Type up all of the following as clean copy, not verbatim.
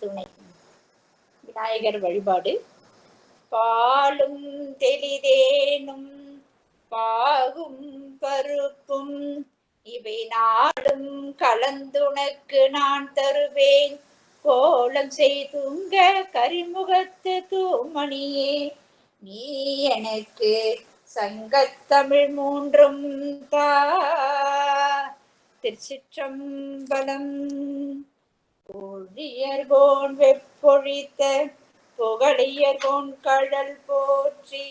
துணை. விநாயகர் வழிபாடு. பாலும் தெளிதேனும் பாகும் பருப்பும் இவை நாடும் கலந்துனக்கு நான் தருவேன். கோலம் செய்துங்க கரிமுகத்து தூமணியே, நீ எனக்கு சங்கத்தமிழ் மூன்றும் தா. திருச்சிற்றம்பலம். பொழியர்கோன் வெப்பொழித்த புகழியர்கோன் கடல் போற்றி,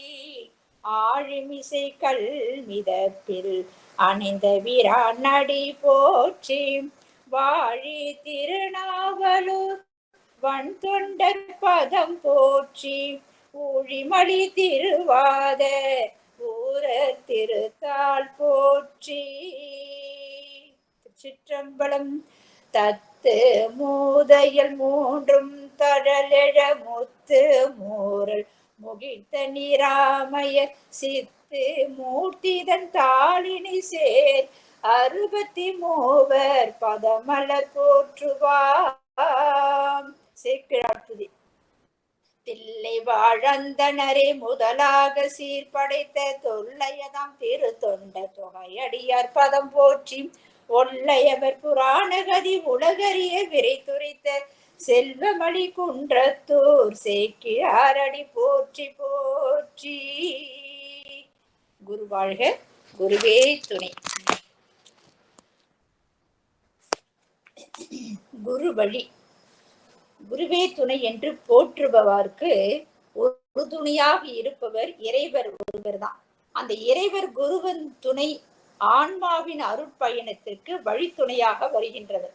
ஆழிமிசை கல் மிதப்பில் அணிந்த வீரான் நடி போற்றி, வாழி திருநாவலூர் வன் தொண்டர் பதம் போற்றி, ஊழிமலி திருவாத ஊர திருத்தாள் போற்றி. சிற்றம்பலம். தத்து மூதையல் மூன்றும் தழலெழ முத்து மூரல் முகிழ்த்த நீராமய சித்து மூர்த்திதன் தாளினி சேர் அறுபத்தி மூவர் பதமலர் போற்றுவாம். சேக்கிழார். தில்லை வாழந்தனரே முதலாக சீர்படைத்த தொல்லையதாம் திருத்தொண்ட தொகையடியார் பதம் போற்றி, ஒல்லையவர் புராணகதி உலகறிய விரைத்துரைத்த செல்வமணி குன்றத்தூர் சேக்கிழாரடி போற்றி போற்றி. குரு வாழ்க, குருவே துணை. குரு வழி. குருவே துணை என்று போற்றுபவர்க்கு ஒரு துணையாக இருப்பவர் இறைவர் ஒருவர் தான். அந்த இறைவர் குருவன் துணை ஆன்மாவின் அருட்பயணத்திற்கு வழித்துணையாக வருகின்றது.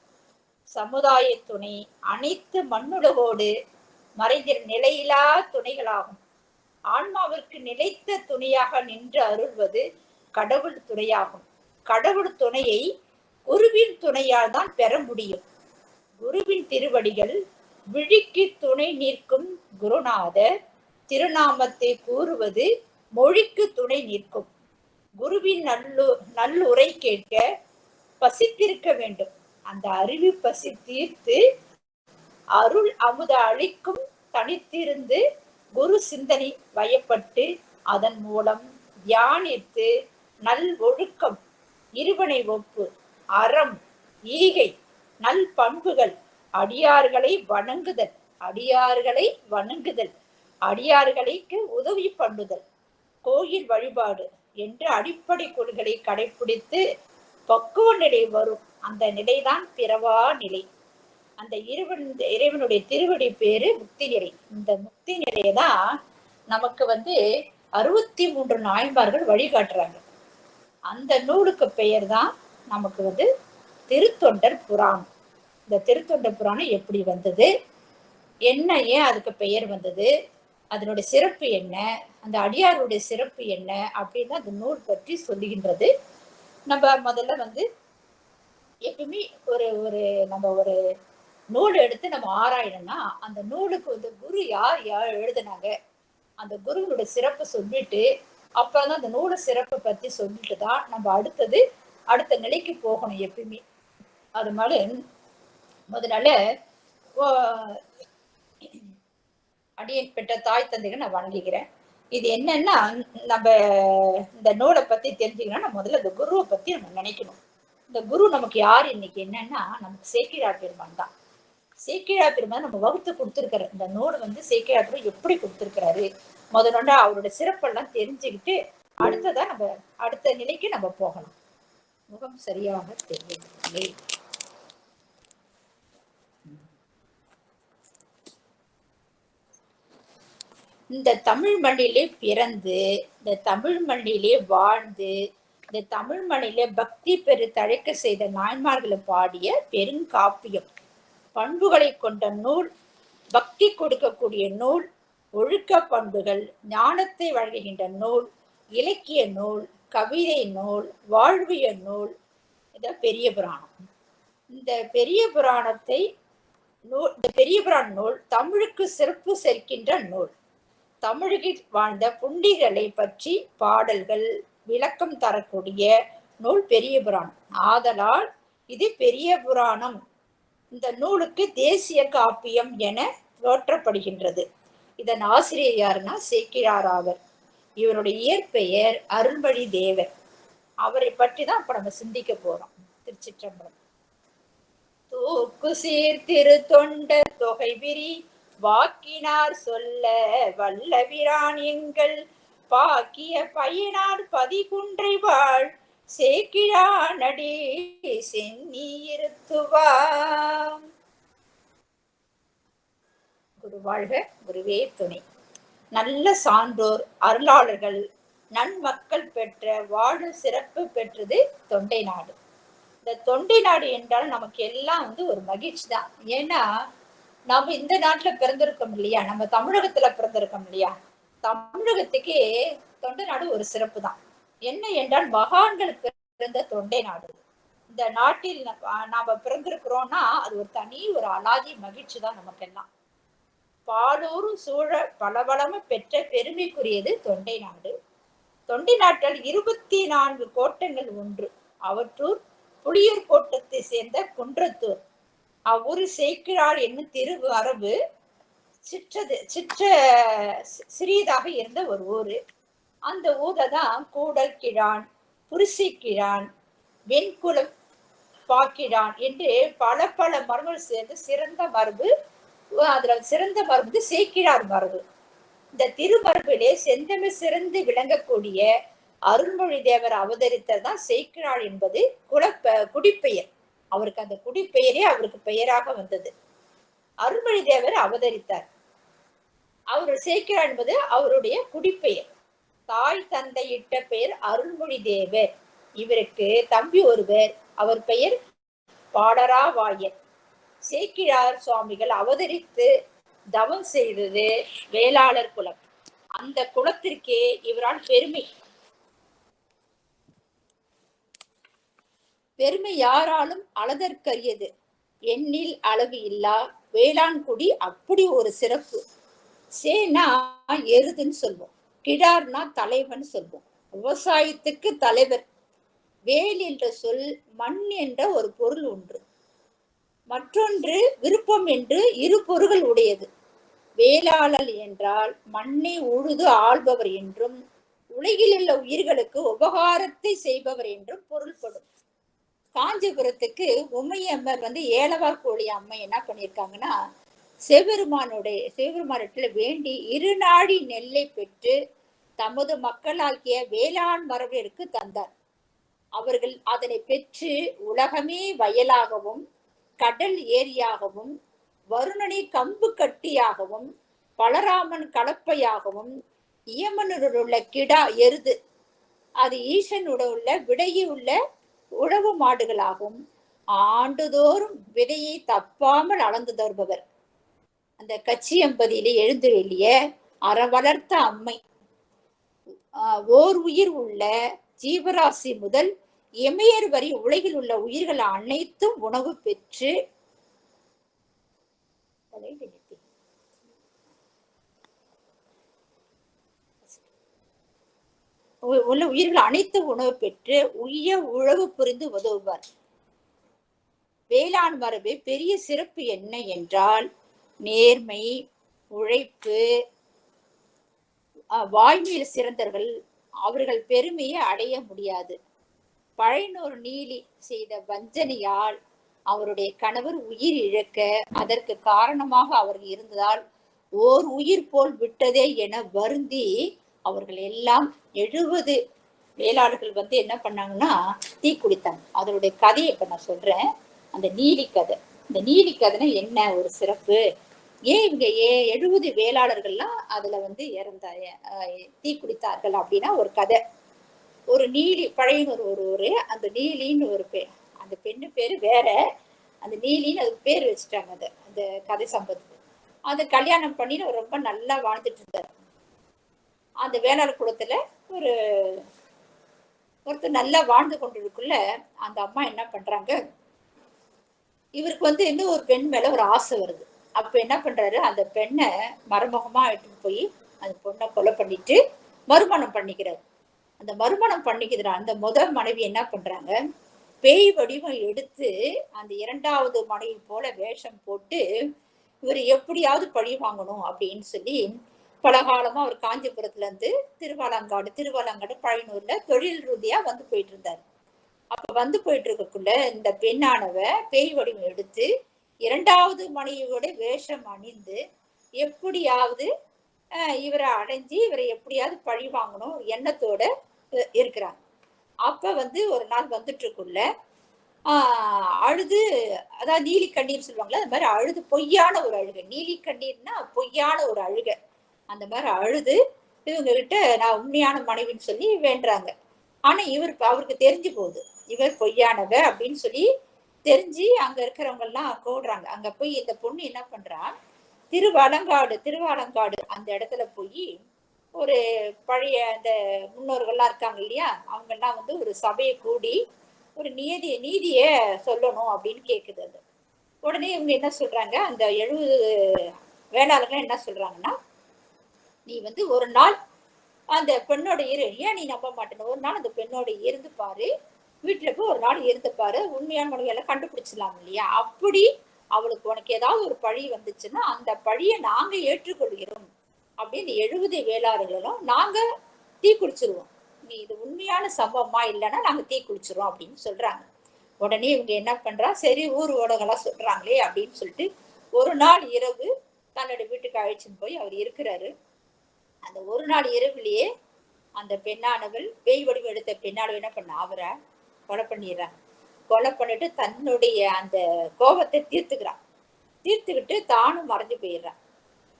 சமுதாய துணை அனைத்து மண்ணுலகோடு மறைந்த நிலையிலா துணைகளாகும். ஆன்மாவிற்கு நிலைத்த துணையாக நின்று அருள்வது கடவுள் துணையாகும். கடவுள் துணையை குருவின் துணையால் தான் பெற முடியும். குருவின் திருவடிகள் விழிக்கு துணை நிற்கும் குருநாதர் திருநாமத்தை கூறுவது மொழிக்கு துணை நிற்கும். குருவின் நல்லுரை கேட்க பசித்திருக்க வேண்டும். அந்த அறிவு பசி தீர்த்து அருள் அமுத அளிக்கும் தனித்திருந்து குரு சிந்தனை வயப்பட்டு அதன் மூலம் தியானித்து நல் ஒழுக்கம், இருவனை ஒப்பு, அறம், ஈகை, நல் பண்புகள், அடியார்களை வணங்குதல், அடியார்களுக்கு உதவி பண்ணுதல், கோயில் வழிபாடு என்று அடிப்படை கொள்கைகளை கடைபிடித்து பக்குவ நிலை வரும். அந்த நிலைதான் பிறவா நிலை. அந்த இறைவனுடைய திருவடி பேரு முக்தி நிலை. இந்த முக்தி நிலையதான் நமக்கு 63 நாயன்மார்கள் வழிகாட்டுறாங்க. அந்த நூலுக்கு பெயர் தான் நமக்கு திருத்தொண்டர் புராணம். இந்த திருத்தொண்டர் புராணம் எப்படி வந்தது, என்ன, ஏன் அதுக்கு பெயர் வந்தது, அதனுடைய சிறப்பு என்ன, அந்த அடியாருடைய சிறப்பு என்ன அப்படின்னு அந்த நூல் பற்றி சொல்லுகின்றது. நம்ம முதல்ல எப்பவுமே ஒரு நம்ம ஒரு நூல் எடுத்து நம்ம ஆராயணும்னா அந்த நூலுக்கு குரு யார் எழுதுனாங்க, அந்த குருவினுடைய சிறப்பு சொல்லிட்டு அப்புறம் தான் அந்த நூலை சிறப்பை பத்தி சொல்லிட்டு தான் நம்ம அடுத்த நிலைக்கு போகணும் எப்பயுமே. அது மாதிரி முதல்ல அடியேன் பெற்ற தாய் தந்தைகள் நான் வணங்குகிறேன். இது என்னன்னா, நம்ம இந்த நூலை பத்தி தெரிஞ்சுக்கணும்னா முதல்ல இந்த குருவை பத்தி நம்ம நினைக்கணும். இந்த குரு நமக்கு யாரு இன்னைக்கு என்னன்னா, நமக்கு சேக்கிழார் பெருமான் தான். சேக்கிழார் பெருமான் நம்ம வகுத்து கொடுத்துருக்காரு. இந்த நூல் சேக்கிழார் பெருமான் எப்படி கொடுத்துருக்கிறாரு, முதல்ல அவரோட சிறப்பெல்லாம் தெரிஞ்சுக்கிட்டு அடுத்ததான் நம்ம அடுத்த நிலைக்கு நம்ம போகணும். முகம் சரியாக தெரியவில்லை. இந்த தமிழ் மண்ணிலே பிறந்து, இந்த தமிழ் மண்ணிலே வாழ்ந்து, இந்த தமிழ் மண்ணிலே பக்தி பெரு தழைக்க செய்த நாயன்மார்களை பாடிய பெருங்காப்பியம். பண்புகளை கொண்ட நூல், பக்தி கொடுக்கக்கூடிய நூல், ஒழுக்க பண்புகள், ஞானத்தை வழங்குகின்ற நூல், இலக்கிய நூல், கவிதை நூல், வாழ்விய நூல். இத பெரிய புராணம். இந்த பெரிய புராண நூல் தமிழுக்கு சிறப்பு சேர்க்கின்ற நூல். தமிழில் வாழ்ந்த புண்டிகளை பற்றி பாடல்கள், விளக்கம் தரக்கூடிய நூல் பெரிய புராணம். ஆதலால் இது பெரிய புராணம் இந்த நூலுக்கு தேசிய காப்பியம் என போற்றப்படுகின்றது. இதன் ஆசிரியர் யாருன்னா சேக்கிழார் ஆவர். இவருடைய இயற்பெயர் அருள்வழி தேவர். அவரை பற்றி தான் இப்ப நம்ம சிந்திக்க போறோம். திருச்சிற்றம்பலம். தூக்கு சீர்திரு தொண்ட தொகை விரி வாக்கினார் சொல்ல வல்லபிரான் எங்கள் பாக்கிய பையனார் பதிகுன்றை வாழ் சேக்கிழானடி சென்னி இருத்துவாம். குரு வாழ்க, குருவே துணை. நல்ல சான்றோர், அருளாளர்கள், நன்மக்கள் பெற்ற வாழும் சிறப்பு பெற்றது தொண்டை நாடு. இந்த தொண்டை நாடு என்றால் நமக்கு எல்லாம் ஒரு மகிழ்ச்சி தான். ஏன்னா நம்ம இந்த நாட்டுல பிறந்திருக்கோம் இல்லையா, நம்ம தமிழகத்துல பிறந்திருக்கோம் இல்லையா. தமிழகத்துக்கே தொண்டை நாடு ஒரு சிறப்பு தான். என்ன என்றால் மகான்கள் பிறந்த தொண்டை நாடு. இந்த நாட்டில் நாம பிறந்திருக்கிறோம்னா அது ஒரு தனி ஒரு அலாதி மகிழ்ச்சி தான் நமக்கெல்லாம். பாலூரும் சூழ பலவளம பெற்ற பெருமைக்குரியது தொண்டை நாடு. தொண்டை நாட்டில் 24 கோட்டங்கள் ஒன்று. அவற்றுள் புளியூர் கோட்டத்தை சேர்ந்த குன்றத்தூர் அவ்வூரு சேக்கிழார் என்னும் திருவரவு சிறியதாக இருந்த ஒரு ஊரு. அந்த ஊரை தான் கூடல் கிழான், புரிசை கிழான், வெண்குளம் பாக்கிழான் என்று பல பல மரபுகள் சேர்ந்து சிறந்த மரபு. அதுல சிறந்த மரபு சேக்கிழார் மரபு. இந்த திருமரபிலே செந்தமிழ் சிறந்து விளங்கக்கூடிய அருள்மொழி தேவர் அவதரித்ததான் சேக்கிழார் என்பது குடிப்பெயர். அவருக்கு அந்த குடிப்பெயரே அவருக்கு பெயராக வந்தது. அருள்மொழி தேவர் அவதரித்தார். அவர் சேக்கிழார் என்பது அவருடைய குடிப்பெயர். தாய் தந்தை இட்ட பெயர் அருள்மொழி தேவர். இவருக்கு தம்பி ஒருவர், அவர் பெயர் பாடராவாயர். சேக்கிழார் சுவாமிகள் அவதரித்து தவம் செய்தது வேளாளர் குலம். அந்த குலத்திற்கே இவரால் பெருமை யாராலும் அளதற்கரியது. எண்ணில் அளவு இல்லா வேளாண்குடி அப்படி ஒரு சிறப்பு. சேனா எருதுன்னு சொல்வோம், கிடார்னா தலைவன் சொல்வோம். விவசாயத்துக்கு தலைவர். வேல் என்ற சொல் மண் என்ற ஒரு பொருள் ஒன்று, மற்றொன்று விருப்பம் என்று இரு பொருள்கள் உடையது. வேளாளர் என்றால் மண்ணை உழுது ஆள்பவர் என்றும் உலகில் உள்ள உயிர்களுக்கு உபகாரத்தை செய்பவர் என்றும் பொருள்படும். காஞ்சிபுரத்துக்கு உமையம்மர் ஏலவார் கோழி அம்மை என்ன பண்ணியிருக்காங்கன்னா, சிவபெருமானிடத்துல வேண்டி 2 நாடி நெல்லை பெற்று தமது மக்களாகிய வேளாண் மரபிற்கு தந்தார். அவர்கள் அதனை பெற்று உலகமே வயலாகவும் கடல் ஏரியாகவும் வருணனை கம்பு கட்டியாகவும் பலராமன் கலப்பையாகவும் இயமனுடன் உள்ள கிடா எருது அது ஈசனுடன் உள்ள விடையை உள்ள உழவு மாடுகளாகவும் ஆண்டுதோறும் விதையை தப்பாமல் அளந்து தருபவர். அந்த கச்சியம்பதியிலே எழுந்துள்ளிய அறவளர்த்த அம்மை ஓர் உயிர் உள்ள ஜீவராசி முதல் எமையர் வரை உலகில் உள்ள உயிர்கள் அனைத்தும் உணவு பெற்று உள்ள உயிர்கள் அனைத்து உணவு பெற்று உய்ய உழவு புரிந்து உதவுவார். வேளாண் மரபு பெரிய சிறப்பு என்ன என்றால் நேர்மை, உழைப்பு, வாய்மையில் சிறந்தவர்கள் அவர்கள் பெருமையை அடைய முடியாது. பழையனூர் நீலி செய்த வஞ்சனையால் அவருடைய கணவர் உயிர் இழக்க அதற்கு காரணமாக அவர்கள் இருந்ததால் ஓர் உயிர் போல் விட்டதே என வருந்தி அவர்கள் எல்லாம் 70 வேளாளர்கள் என்ன பண்ணாங்கன்னா தீ குடித்தாங்க. அதனுடைய கதையை இப்ப நான் சொல்றேன். அந்த நீலி கதை. இந்த நீலி கதைனா என்ன ஒரு சிறப்பு, ஏன் இவங்க 70 வேளாளர்கள்லாம் அதுல தீ குடித்தார்கள் அப்படின்னா ஒரு கதை. ஒரு நீலி பழையனூர் ஒரு ஊரு. அந்த நீலின்னு ஒரு பேர், அந்த பெண்ணு பேரு வேற, அந்த நீலின்னு அதுக்கு பேர் வச்சுட்டாங்க. அந்த கதை சம்பவத்துக்கு அந்த கல்யாணம் பண்ணி ரொம்ப நல்லா வாழ்ந்துட்டு இருந்தாரு. அந்த வேளாளர் குலத்துல ஒருத்தர் நல்லா வாழ்ந்து கொண்டிருக்குள்ள அந்த அம்மா என்ன பண்றாங்க, இவருக்கு இன்னும் ஒரு பெண் மேல ஒரு ஆசை வருது. அப்ப என்ன பண்றாரு, அந்த பெண்ணை மருமகமா எடுத்துட்டு போய் அந்த பொண்ணை கொலை பண்ணிட்டு மறுமணம் பண்ணிக்கிறாரு. அந்த மறுமணம் பண்ணிக்கிறார். அந்த முதல் மனைவி என்ன பண்றாங்க, பேய் வடிவம் எடுத்து அந்த இரண்டாவது மனைவி போல வேஷம் போட்டு இவர் எப்படியாவது பழி வாங்கணும் அப்படின்னு சொல்லி பல காலமா அவர் காஞ்சிபுரத்துல இருந்து திருவாலங்காடு பழையனூர்ல தொழில் ரீதியா வந்து போயிட்டு இருந்தார். அப்ப வந்து போயிட்டு இருக்கக்குள்ள இந்த பெண்ணானவ பேய் வடிவம் எடுத்து இரண்டாவது மனைவியோட வேஷம் அணிந்து எப்படியாவது இவரை அடைஞ்சு இவரை எப்படியாவது பழி வாங்கணும் எண்ணத்தோட இருக்கிறாங்க. அப்ப வந்து ஒரு நாள் வந்துட்டு இருக்குள்ள அழுது, அதாவது நீலி கண்ணீர் சொல்லுவாங்களா, அது மாதிரி அழுது பொய்யான ஒரு அழுகை. நீலி கண்ணீர்னா பொய்யான ஒரு அழுகை. அந்த மாதிரி அழுது இவங்க கிட்ட நான் உண்மையான மனைவின்னு சொல்லி வேண்டுறாங்க. ஆனா அவருக்கு தெரிஞ்சு போகுது இவர் பொய்யானவ அப்படின்னு சொல்லி தெரிஞ்சு அங்க இருக்கிறவங்க எல்லாம் கூடுறாங்க. அங்க போய் இந்த பொண்ணு என்ன பண்றா, திருவாலங்காடு அந்த இடத்துல போய் ஒரு பழைய அந்த முன்னோர்கள்லாம் இருக்காங்க இல்லையா, அவங்க எல்லாம் வந்து ஒரு சபையை கூடி ஒரு நீதிய சொல்லணும் அப்படின்னு கேக்குது. அது உடனே இவங்க என்ன சொல்றாங்க, அந்த 70 வேளாளர்கள் என்ன சொல்றாங்கன்னா, நீ வந்து ஒரு நாள் அந்த பெண்ணோட ஏன் நீ நம்ப மாட்டேன்னு, ஒரு நாள் அந்த பெண்ணோட இருந்து பாரு, வீட்டுல போய் ஒரு நாள் இருந்து பாரு, உண்மையான மனைவியெல்லாம் கண்டுபிடிச்சிடலாம் இல்லையா. அப்படி அவளுக்கு உனக்கு ஏதாவது ஒரு பழி வந்துச்சுன்னா அந்த பழியை நாங்க ஏற்றுக்கொள்கிறோம் அப்படின்னு 70 வேளாளர்களும் நாங்க தீ குளிச்சிருவோம், நீ இது உண்மையான சம்பவமா இல்லைன்னா நாங்க தீ குளிச்சிருவோம் அப்படின்னு சொல்றாங்க. உடனே இவங்க என்ன பண்றா, சரி ஊர் ஊடகெல்லாம் சொல்றாங்களே அப்படின்னு சொல்லிட்டு ஒரு நாள் இரவு தன்னோட வீட்டுக்கு அழைச்சின்னு போய் அவர் இருக்கிறாரு. அந்த ஒரு நாள் இரவுலயே அந்த பெண்ணானவள் பேய் வடிவம் எடுத்த பெண்ணானவள் என்ன பண்ண, அவரை கொலை பண்ணிடுறான். கொலை பண்ணிட்டு தன்னுடைய அந்த கோபத்தை தீர்த்துக்கிட்டு தானும் மறைஞ்சு போயிடுறான்.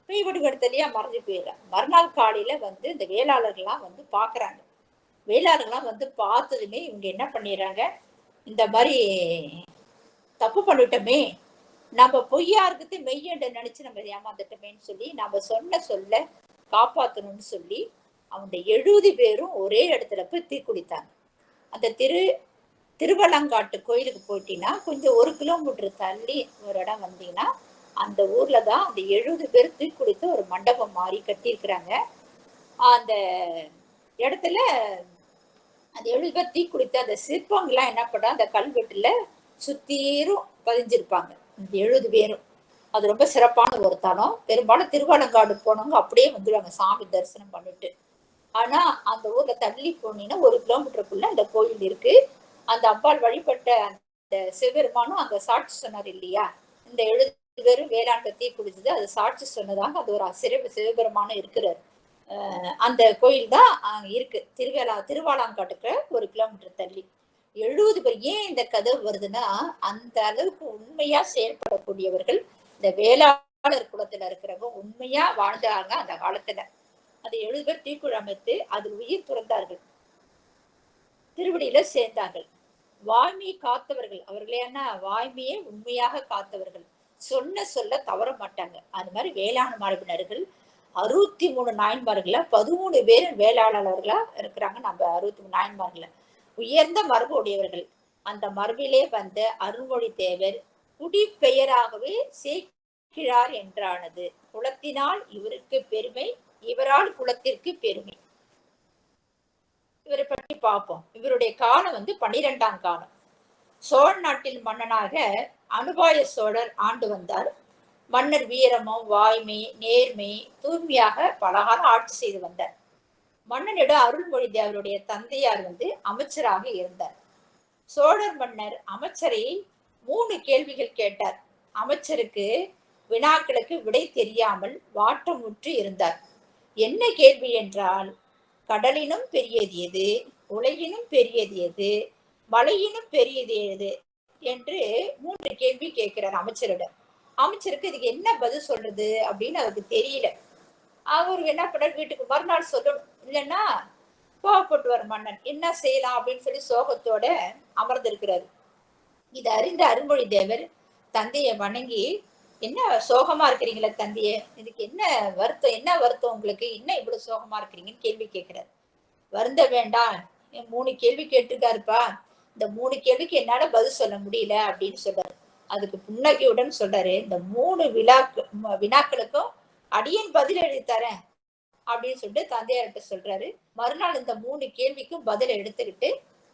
பேய் வடிவம் எடுத்தலையா மறைஞ்சு போயிடுறான். மறுநாள் காலையில வந்து இந்த வேளாளர்கள்லாம் வந்து பாக்குறாங்க. வேளாளர்கள்லாம் வந்து பார்த்ததுமே இவங்க என்ன பண்ணிடுறாங்க, இந்த மாதிரி தப்பு பண்ணிட்டோமே, நம்ம பொய்யா இருக்கிறது மெய்யண்ட நினைச்சு நம்ம ஏமாந்துட்டோமேன்னு சொல்லி நம்ம சொல்ல காப்பாற்றணும்னு சொல்லி அவங்க 70 பேரும் ஒரே இடத்துல போய் தீக்குளித்தாங்க. அந்த திருவலங்காட்டு கோயிலுக்கு போயிட்டீங்கன்னா கொஞ்சம் 1 கிலோமீட்டர் தள்ளி ஒரு இடம் வந்தீங்கன்னா அந்த ஊர்ல தான் அந்த 70 பேர் தீக்குளித்து ஒரு மண்டபம் மாறி கட்டியிருக்கிறாங்க. அந்த இடத்துல அந்த 70 பேர் தீக்குளித்து அந்த சிற்பங்கள்லாம் என்ன பண்ணா அந்த கல்வெட்டுல சுத்தீரும் பதிஞ்சிருப்பாங்க இந்த 70 பேரும். அது ரொம்ப சிறப்பான ஒரு தலம். பெரும்பாலும் திருவாலங்காடு போனவங்க அப்படியே வந்துடுவாங்க சாமி தரிசனம் பண்ணிட்டு. ஆனா அந்த ஊர்ல தள்ளி போனீங்கன்னா 1 கிலோமீட்டருக்குள்ள அந்த கோயில் இருக்கு. அந்த அம்பாள் வழிபட்ட அந்த சிவபெருமானும் அங்க சாட்சி சொன்னார் இல்லையா, இந்த 70 பேரும் வேளாண்மை தீ குடிச்சது அது சாட்சி சொன்னதாக அது ஒரு சிவபெருமானும் இருக்கிறார். அந்த கோயில் தான் இருக்கு திருவாலாங்காட்டுக்கு 1 கிலோமீட்டர் தள்ளி. 70 பேர். ஏன் இந்த கதை வருதுன்னா, அந்த அளவுக்கு உண்மையா செயல்படக்கூடியவர்கள் இந்த வேளாளர் குலத்துல இருக்கிறவங்க உண்மையா வாழ்ந்தாங்க அந்த காலத்துல. அது 70 பேர் தீக்குழி அமைத்து அதில் உயிர் துறந்தார்கள், திருவடியில சேர்ந்தார்கள். வாய்மையை காத்தவர்கள் அவர்களே, என்ன வாய்மையை உண்மையாக காத்தவர்கள், சொல்ல தவற மாட்டாங்க. அது மாதிரி வேளாண் மரபினர்கள் 63 நாயன்மார்கள 13 பேர் வேளாளர்களா இருக்கிறாங்க. நம்ம 63 நாயன்மார்கள உயர்ந்த மரபு உடையவர்கள். அந்த மரபிலே வந்த அருள்மொழி தேவர் குடிப்பெயராகவே சேக்கிழார் என்றானது. குலத்தினால் இவருக்கு பெருமை, இவரால் குலத்திற்கு பெருமை. இவரை பற்றி பார்ப்போம். இவருடைய காலம் வந்து 12ஆம் காலம். சோழ நாட்டில் மன்னனாக அனுபாய சோழர் ஆண்டு வந்தார். மன்னர் வீரமும் வாய்மை நேர்மை தூய்மையாக பலகாலம் ஆட்சி செய்து வந்தார். மன்னனிடம் அருள்மொழி தேவருடைய தந்தையார் வந்து அமைச்சராக இருந்தார். சோழர் மன்னர் அமைச்சரை 3 கேள்விகள் கேட்டார். அமைச்சருக்கு வினாக்களுக்கு விடை தெரியாமல் வாட்டமுற்று இருந்தார். என்ன கேள்வி என்றால், கடலினும் பெரியது எது, உலகினும் பெரியது எது, மலையினும் பெரியது எது என்று 3 கேள்வி கேட்கிறார் அமைச்சரிடம். அமைச்சருக்கு இதுக்கு என்ன பதில் சொல்றது அப்படின்னு அவருக்கு தெரியல. அவர் என்ன பண்ணார், வீட்டுக்கு மறுநாள் சொல்லணும், இல்லைன்னா கோவப்பட்டு வர மன்னன், என்ன செய்யலாம் அப்படின்னு சொல்லி சோகத்தோட அமர்ந்திருக்கிறாரு. இது அறிந்த அருள்மொழி தேவர் தந்தையை வணங்கி, என்ன சோகமா இருக்கிறீங்களா தந்தைய, இதுக்கு என்ன வருத்தம் உங்களுக்கு, என்ன இவ்வளவு சோகமா இருக்கிறீங்கன்னு கேள்வி கேட்கிறாரு. வருந்த வேண்டாம், 3 கேள்வி கேட்டிருக்காருப்பா, இந்த 3 கேள்விக்கு என்னால பதில் சொல்ல முடியல அப்படின்னு சொல்றாரு. அதுக்கு புன்னகையுடன் சொல்றாரு, இந்த 3 வினாக்களுக்கும் அடியேன் பதில் எழுதி தரேன் அப்படின்னு சொல்லிட்டு தந்தையார்கிட்ட சொல்றாரு. மறுநாள் இந்த 3 கேள்விக்கும் பதில் எடுத்துக்கிட்டு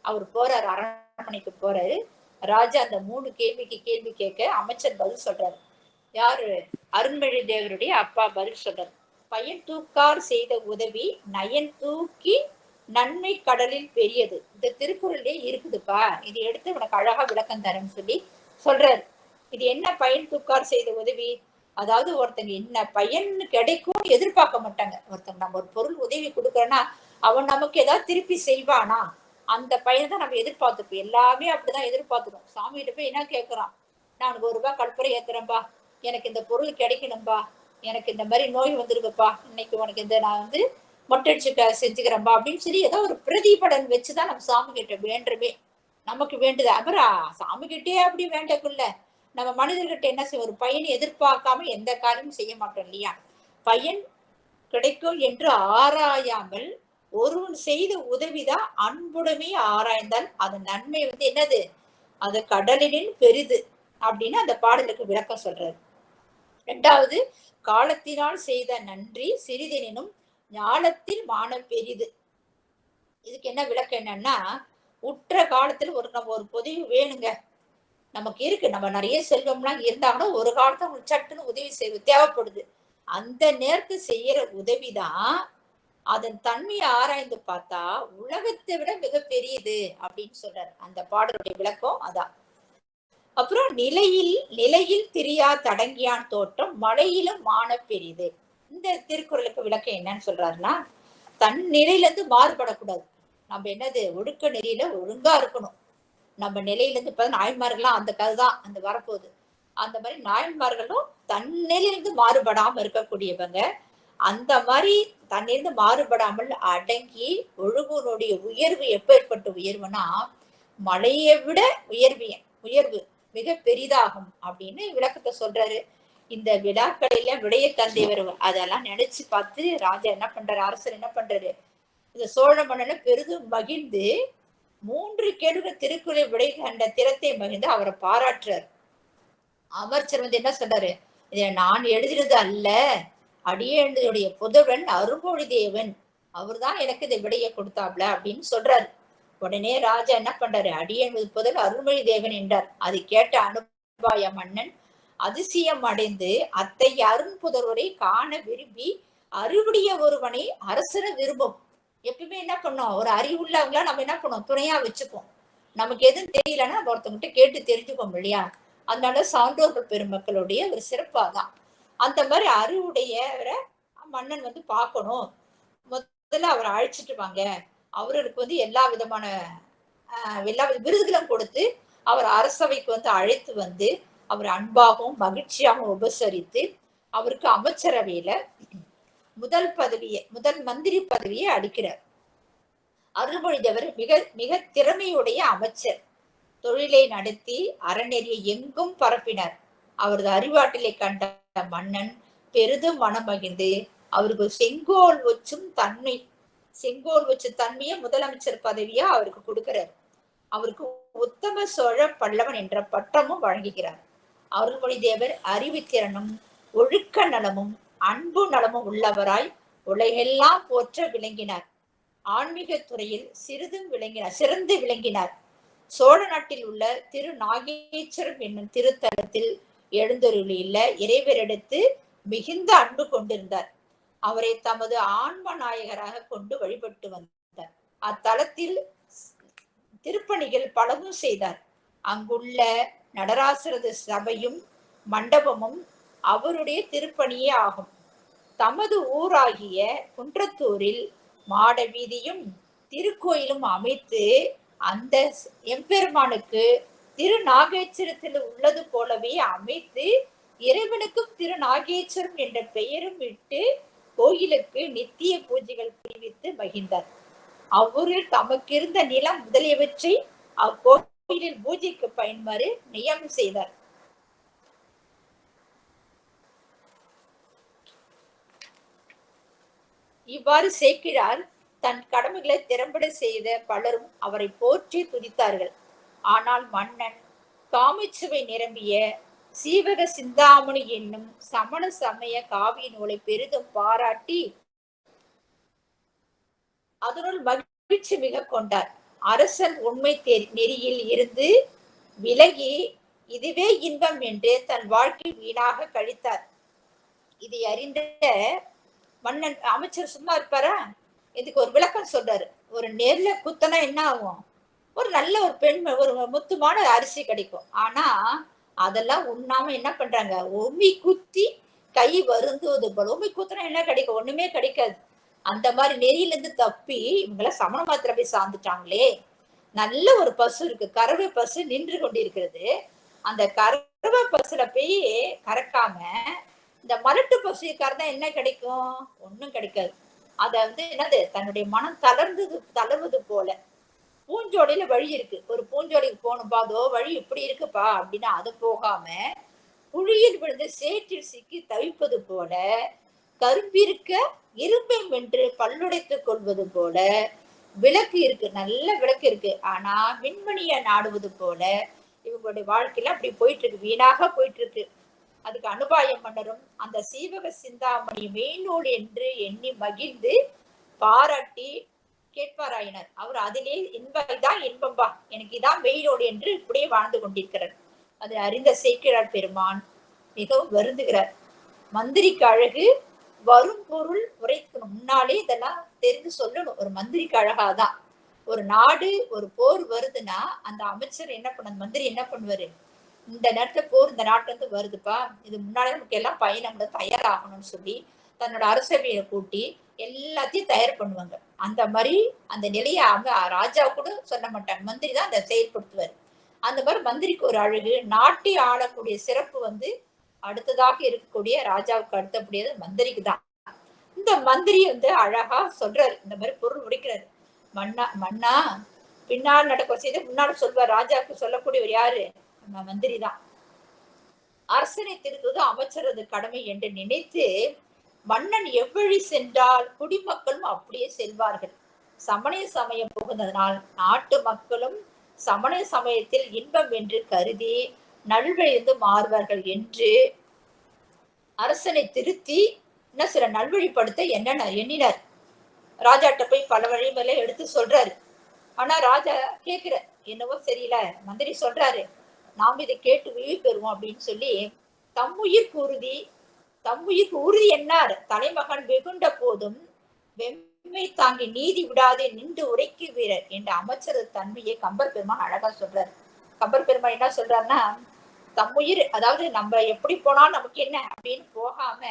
அவர் போறாரு, அரண்மனைக்கு போறாரு. ராஜா அந்த 3 கேள்விக்கு கேள்வி கேட்க அமைச்சர் பதில் சொல்றாரு. யாரு? அருண்மொழி தேவருடைய அப்பா பதில் சொல்றாரு. பயன் தூக்கார் செய்த உதவி நயன் தூக்கி நன்மை கடலில் பெரியது. இந்த திருக்குறளே இருக்குதுப்பா, இது எடுத்து உனக்கு அழகா விளக்கம் தரேன்னு சொல்லி சொல்றாரு. இது என்ன பயன் தூக்கார் செய்த உதவி? அதாவது ஒருத்தங்க என்ன பயன் கிடைக்கும் எதிர்பார்க்க மாட்டாங்க. ஒருத்தங்க நம்ம ஒரு பொருள் உதவி கொடுக்கறோம்னா அவன் நமக்கு ஏதாவது திருப்பி செய்வானா, அந்த பையனை தான் நம்ம எதிர்பார்த்துப்போம். எல்லாமே அப்படிதான் எதிர்பார்த்துக்கணும். சாமி கிட்ட போய் என்ன கேட்கறான்? நான் உனக்கு ₹1 கற்பூரை ஏத்துறேன்பா, எனக்கு இந்த பொருள் கிடைக்கணும்பா, எனக்கு இந்த மாதிரி நோய் வந்துருக்குப்பா, இன்னைக்கு உனக்கு இந்த நான் வந்து மொட்டடிச்சு செஞ்சுக்கிறேன்பா அப்படின்னு சொல்லி ஏதோ ஒரு பிரதிபலன் வச்சுதான் நம்ம சாமி கிட்ட வேண்டுமே. நமக்கு வேண்டுது. அப்புறம் சாமி கிட்டே அப்படி வேண்டக்குள்ள நம்ம மனிதர்கிட்ட என்ன செய்ய, ஒரு பயனை எதிர்பார்க்காம எந்த காரியமும் செய்ய மாட்டோம் இல்லையா? பயன் கிடைக்கும் என்று ஆராயாமல் ஒருவன் செய்த உதவிதான் அன்புடமே ஆராய்ந்தால் அது நன்மை வந்து என்னது, அது கடலினில் பெரிது அப்படின்னு அந்த பாடலுக்கு விளக்கம் சொல்றாரு. 2வது, காலத்தினால் செய்த நன்றி சிறிதெனினும் ஞானத்தில் மான பெரிது. இதுக்கு என்ன விளக்கம் என்னன்னா, உற்ற காலத்துல நம்ம ஒரு உதவி வேணுங்க, நமக்கு இருக்கு, நம்ம நிறைய செல்வம்லாம் இருந்தாங்கன்னா ஒரு காலத்துல உங்களுக்கு சட்டுன்னு உதவி செய்வது தேவைப்படுது. அந்த நேரத்து செய்யற உதவிதான் அதன் தன்மையை ஆராய்ந்து பார்த்தா உலகத்தை விட மிக பெரியது அப்படின்னு சொல்றாரு. அந்த பாடலுடைய விளக்கம் அதான். அப்புறம் நிலையில் திரியா தடங்கியான் தோற்றம் மழையிலும் மான பெரிது. இந்த திருக்குறளுக்கு விளக்கம் என்னன்னு சொல்றாருன்னா, தன் நிலையில இருந்து மாறுபடக்கூடாது. நம்ம என்னது, ஒழுக்க நெறியில ஒழுங்கா இருக்கணும். நம்ம நிலையில இருந்து இப்ப நாயன்மார்கள்லாம் அந்த கதை தான் அந்த வரப்போகுது. அந்த மாதிரி நாயன்மார்களும் தன்னிலிருந்து மாறுபடாம இருக்கக்கூடியவங்க. அந்த மாதிரி தன்னிலிருந்து மாறுபடாமல் அடங்கி ஒழுகுனுடைய உயர்வு எப்பேற்பட்ட உயர்வுனா மலையை விட உயர்வு மிக பெரிதாகும் அப்படின்னு விளக்கத்தை சொல்றாரு. இந்த விழாக்களில விடைய தந்தைவர் அதெல்லாம் நினைச்சு பார்த்து ராஜா என்ன பண்றாரு, அரசர் என்ன பண்றாரு, இந்த சோழ மன்னனை பெரிதும் மகிழ்ந்து 3 கேள்விகள் திருக்குறளை விடை கண்ட திறத்தை மகிழ்ந்து அவரை பாராட்டுறார். அமைச்சர் வந்து என்ன சொல்றாரு, இதை நான் எழுதினது அல்ல, அடியேனுடைய புதல்வன் அருள்மொழி தேவன், அவர் தான் எனக்கு இந்த விடையை கொடுத்தாப்ல அப்படின்னு சொல்றாரு. உடனே ராஜா என்ன பண்றாரு, அடியேனது புதல் அருள்மொழி தேவன் என்றார். அதை கேட்ட அனுபாய மன்னன் அதிசயம் அடைந்து அத்தகைய அருண் புதல்வரை காண விரும்பி அறிவுடைய ஒருவனை அரசர விரும்பும். எப்பயுமே என்ன பண்ணோம், ஒரு அறிவுள்ளவங்களா நம்ம என்ன பண்ணோம், துணையா வச்சுப்போம். நமக்கு எதுவும் தெரியலன்னா நம்ம ஒருத்தவங்கிட்ட கேட்டு தெரிஞ்சுப்போம் இல்லையா? அதனால சான்றோர்கள் பெருமக்களுடைய ஒரு சிறப்பாதான். அந்த மாதிரி அறிவுடையவரை மன்னன் வந்து பார்க்கணும். முதல்ல அவரை அழைச்சிட்டு வாங்க, அவருக்கு வந்து எல்லா விதமான விருதுகளும் கொடுத்து அவர் அரசவைக்கு வந்து அழைத்து வந்து அவர் அன்பாகவும் மகிழ்ச்சியாகவும் உபசரித்து அவருக்கு அமைச்சரவையில முதல் மந்திரி பதவியை அளிக்கிறார். அருள்மொழி தேவர் மிக திறமையுடைய அமைச்சர். தொழிலை நடத்தி அறநெறியை எங்கும் பரப்பினார். அவரது அறிவாற்றலை கண்ட மன்னன் பெரிதும் மனம் மகிழ்ந்து அவருக்கு செங்கோல் வச்சு தன்மையை முதலமைச்சர் பதவியா அவருக்கு கொடுக்கிறார். அவருக்கு உத்தம சோழ பல்லவன் என்ற பட்டமும் வழங்குகிறார். அருள்மொழி தேவர் அறிவுத்திறனும் ஒழுக்க நலமும் அன்பு நலமும் உள்ளவராய் உலகெல்லாம் போற்ற விளங்கினார். ஆன்மீக துறையில் சிறந்து விளங்கினார். சோழ நாட்டில் உள்ள திரு நாகேஸ்வரம் என்னும் திருத்தலத்தில் எழுந்தருளியுள்ள இறைவரிடத்து மிகுந்த அன்பு கொண்டிருந்தார். அவரை தமது ஆன்ம நாயகராக கொண்டு வழிபட்டு வந்தார். அத்தலத்தில் திருப்பணிகள் பலவும் செய்தார். அங்குள்ள நடராசரது சபையும் மண்டபமும் அவருடைய திருப்பணியே ஆகும். தமது ஊராகிய குன்றத்தூரில் மாட வீதியும் திருக்கோயிலும் அமைத்து அந்த எம்பெருமானுக்கு திரு நாகேஸ்வரத்தில் உள்ளது போலவே அமைத்து இறைவனுக்கும் திரு நாகேஸ்வரம் என்ற பெயரும் விட்டு கோயிலுக்கு நித்திய பூஜைகள் புரிவித்து மகிழ்ந்தார். அவ்வூரில் தமக்கிருந்த நிலம் முதலியவற்றை அக்கோயிலில் பூஜைக்கு பயன்மாறு நியமனம் செய்தார். இவ்வாறு சேக்கிழார் தன் கடமைகளை திறம்பட செய்த பலரும் அவரை போற்றி துதித்தார்கள். ஆனால் மன்னன் காமிச்சுவை நிரம்பிய சீவக சிந்தாமணி என்னும் சமண சமய காவிய நூலை பெரிதும் பாராட்டி அதனுள் மகிழ்ச்சி மிக கொண்டார். அரசன் உண்மை நெறியில் இருந்து விலகி இதுவே இன்பம் என்று தன் வாழ்க்கை வீணாக கழித்தார். இதை அறிந்த மன்னன் அமைச்சர் சும்மா இருப்பாரா? இதுக்கு ஒரு விளக்கம் சொல்றாரு. ஒரு நெல்ல குத்தனா என்ன ஆகும்? ஒரு நல்ல ஒரு பெண் ஒரு முத்துமான அரிசி கிடைக்கும். ஆனா அதெல்லாம் உண்ணாம என்ன பண்றாங்க? உமி குத்தி கை வருந்துவது போல. உமி குத்துனா என்ன கிடைக்கும்? ஒண்ணுமே கிடைக்காது. அந்த மாதிரி நெறியிலிருந்து தப்பி இவங்கெல்லாம் சமண மாத்திரை போய் சார்ந்துட்டாங்களே. நல்ல ஒரு பசு இருக்கு, கறவை பசு நின்று கொண்டிருக்கிறது. அந்த கறவை பசுல போய் கறக்காம இந்த மலட்டு பசு கறந்தா என்ன கிடைக்கும்? ஒண்ணும் கிடைக்காது. அத வந்து என்னது, தன்னுடைய மனம் தளர்வது போல. பூஞ்சோடையில வழி இருக்கு, ஒரு பூஞ்சோடைக்கு போகணும்பா, அதோ வழி இப்படி இருக்குப்பா அப்படின்னா அது போகாம குழியில் விழுந்து சேற்றில் சிக்கி தவிப்பது போல, கரும்பிருக்க இரும்பை வென்று பல்லுடைத்துக் கொள்வது போல, விளக்கு இருக்கு, நல்ல விளக்கு இருக்கு, ஆனா மின்மணியை நாடுவது போல இவங்களுடைய வாழ்க்கையில அப்படி போயிட்டு இருக்கு, வீணாக போயிட்டு இருக்கு. அதுக்கு அனுபாய மன்னரும் அந்த சீவக சிந்தாமணி மெய்நூல் என்று எண்ணி மகிழ்ந்து பாராட்டி கேட்பாராயினர். அவர் அதிலே இதான் இன்பம்பா, எனக்கு இதான் மெய்நூல் என்று இப்படியே வாழ்ந்து கொண்டிருக்கிறார். அதை அறிந்த சேக்கிழார் பெருமான் மிகவும் வருந்துகிறார். மந்திரிக்கு அழகு வரும் பொருள் உரைக்கணும், முன்னாலே இதெல்லாம் தெரிந்து சொல்லணும். ஒரு மந்திரிக்கு அழகாதான். ஒரு நாடு ஒரு போர் வருதுன்னா அந்த அமைச்சர் என்ன பண்ண, மந்திரி என்ன பண்ணுவாரு? இந்த நேரத்துல போர் இந்த நாட்டுல இருந்து வருதுப்பா, இது முன்னாலே நமக்கு எல்லாம் பயணங்களை தயாராகணும்னு சொல்லி தன்னோட அரசவையை கூட்டி எல்லாத்தையும் தயார் பண்ணுவாங்க. அந்த மாதிரி அந்த நிலையை அவங்க ராஜா கூட சொல்ல மாட்டாங்க, மந்திரி தான் அதை செயல்படுத்துவார். அந்த மாதிரி மந்திரிக்கு ஒரு அழகு, நாட்டை ஆளக்கூடிய சிறப்பு வந்து அடுத்ததாக இருக்கக்கூடிய ராஜாவுக்கு அடுத்தபடியது மந்திரிக்கு தான். இந்த மந்திரி வந்து அழகா சொல்றாரு, இந்த மாதிரி பொருள் உடைக்கிறாரு. மன்னா மன்னா பின்னால் நடக்க செய்து முன்னாடி சொல்வார். ராஜாவுக்கு சொல்லக்கூடியவர் யாரு? மந்திரி தான். அரசனை திருத்துவது அமைச்சரது கடமை என்று நினைத்து மன்னன் எவ்வழி சென்றால் குடிமக்களும் அப்படியே செல்வார்கள். சமண சமயம் புகுந்ததனால் நாட்டு மக்களும் சமண சமயத்தில் இன்பம் என்று கருதி நல்வழிந்து மாறுவார்கள் என்று அரசனை திருத்தி என்ன சில நல்வழிப்படுத்த என்ன எண்ணினார். ராஜாட்ட போய் பல வழிமுறை எடுத்து சொல்றாரு. ஆனா ராஜா கேட்கிற, என்னவோ தெரியல, மந்திரி சொல்றாரு, நாம் இதை கேட்டு விழிவு பெறுவோம் அப்படின்னு சொல்லி தம்முயிர்க்கு உறுதி, தம்முயிர்க்கு உறுதி என்னார்? தலைமகன் வெகுண்ட போதும் வெம்மை தாங்கி நீதி விடாதே நின்று உரைக்கு வீரர் என்ற அமைச்சரது தன்மையை கம்பர் பெருமான் அழகா சொல்றாரு. கம்பர் பெருமான் என்ன சொல்றாருன்னா, தம்முயிர், அதாவது நம்ம எப்படி போனாலும் நமக்கு என்ன அப்படின்னு போகாம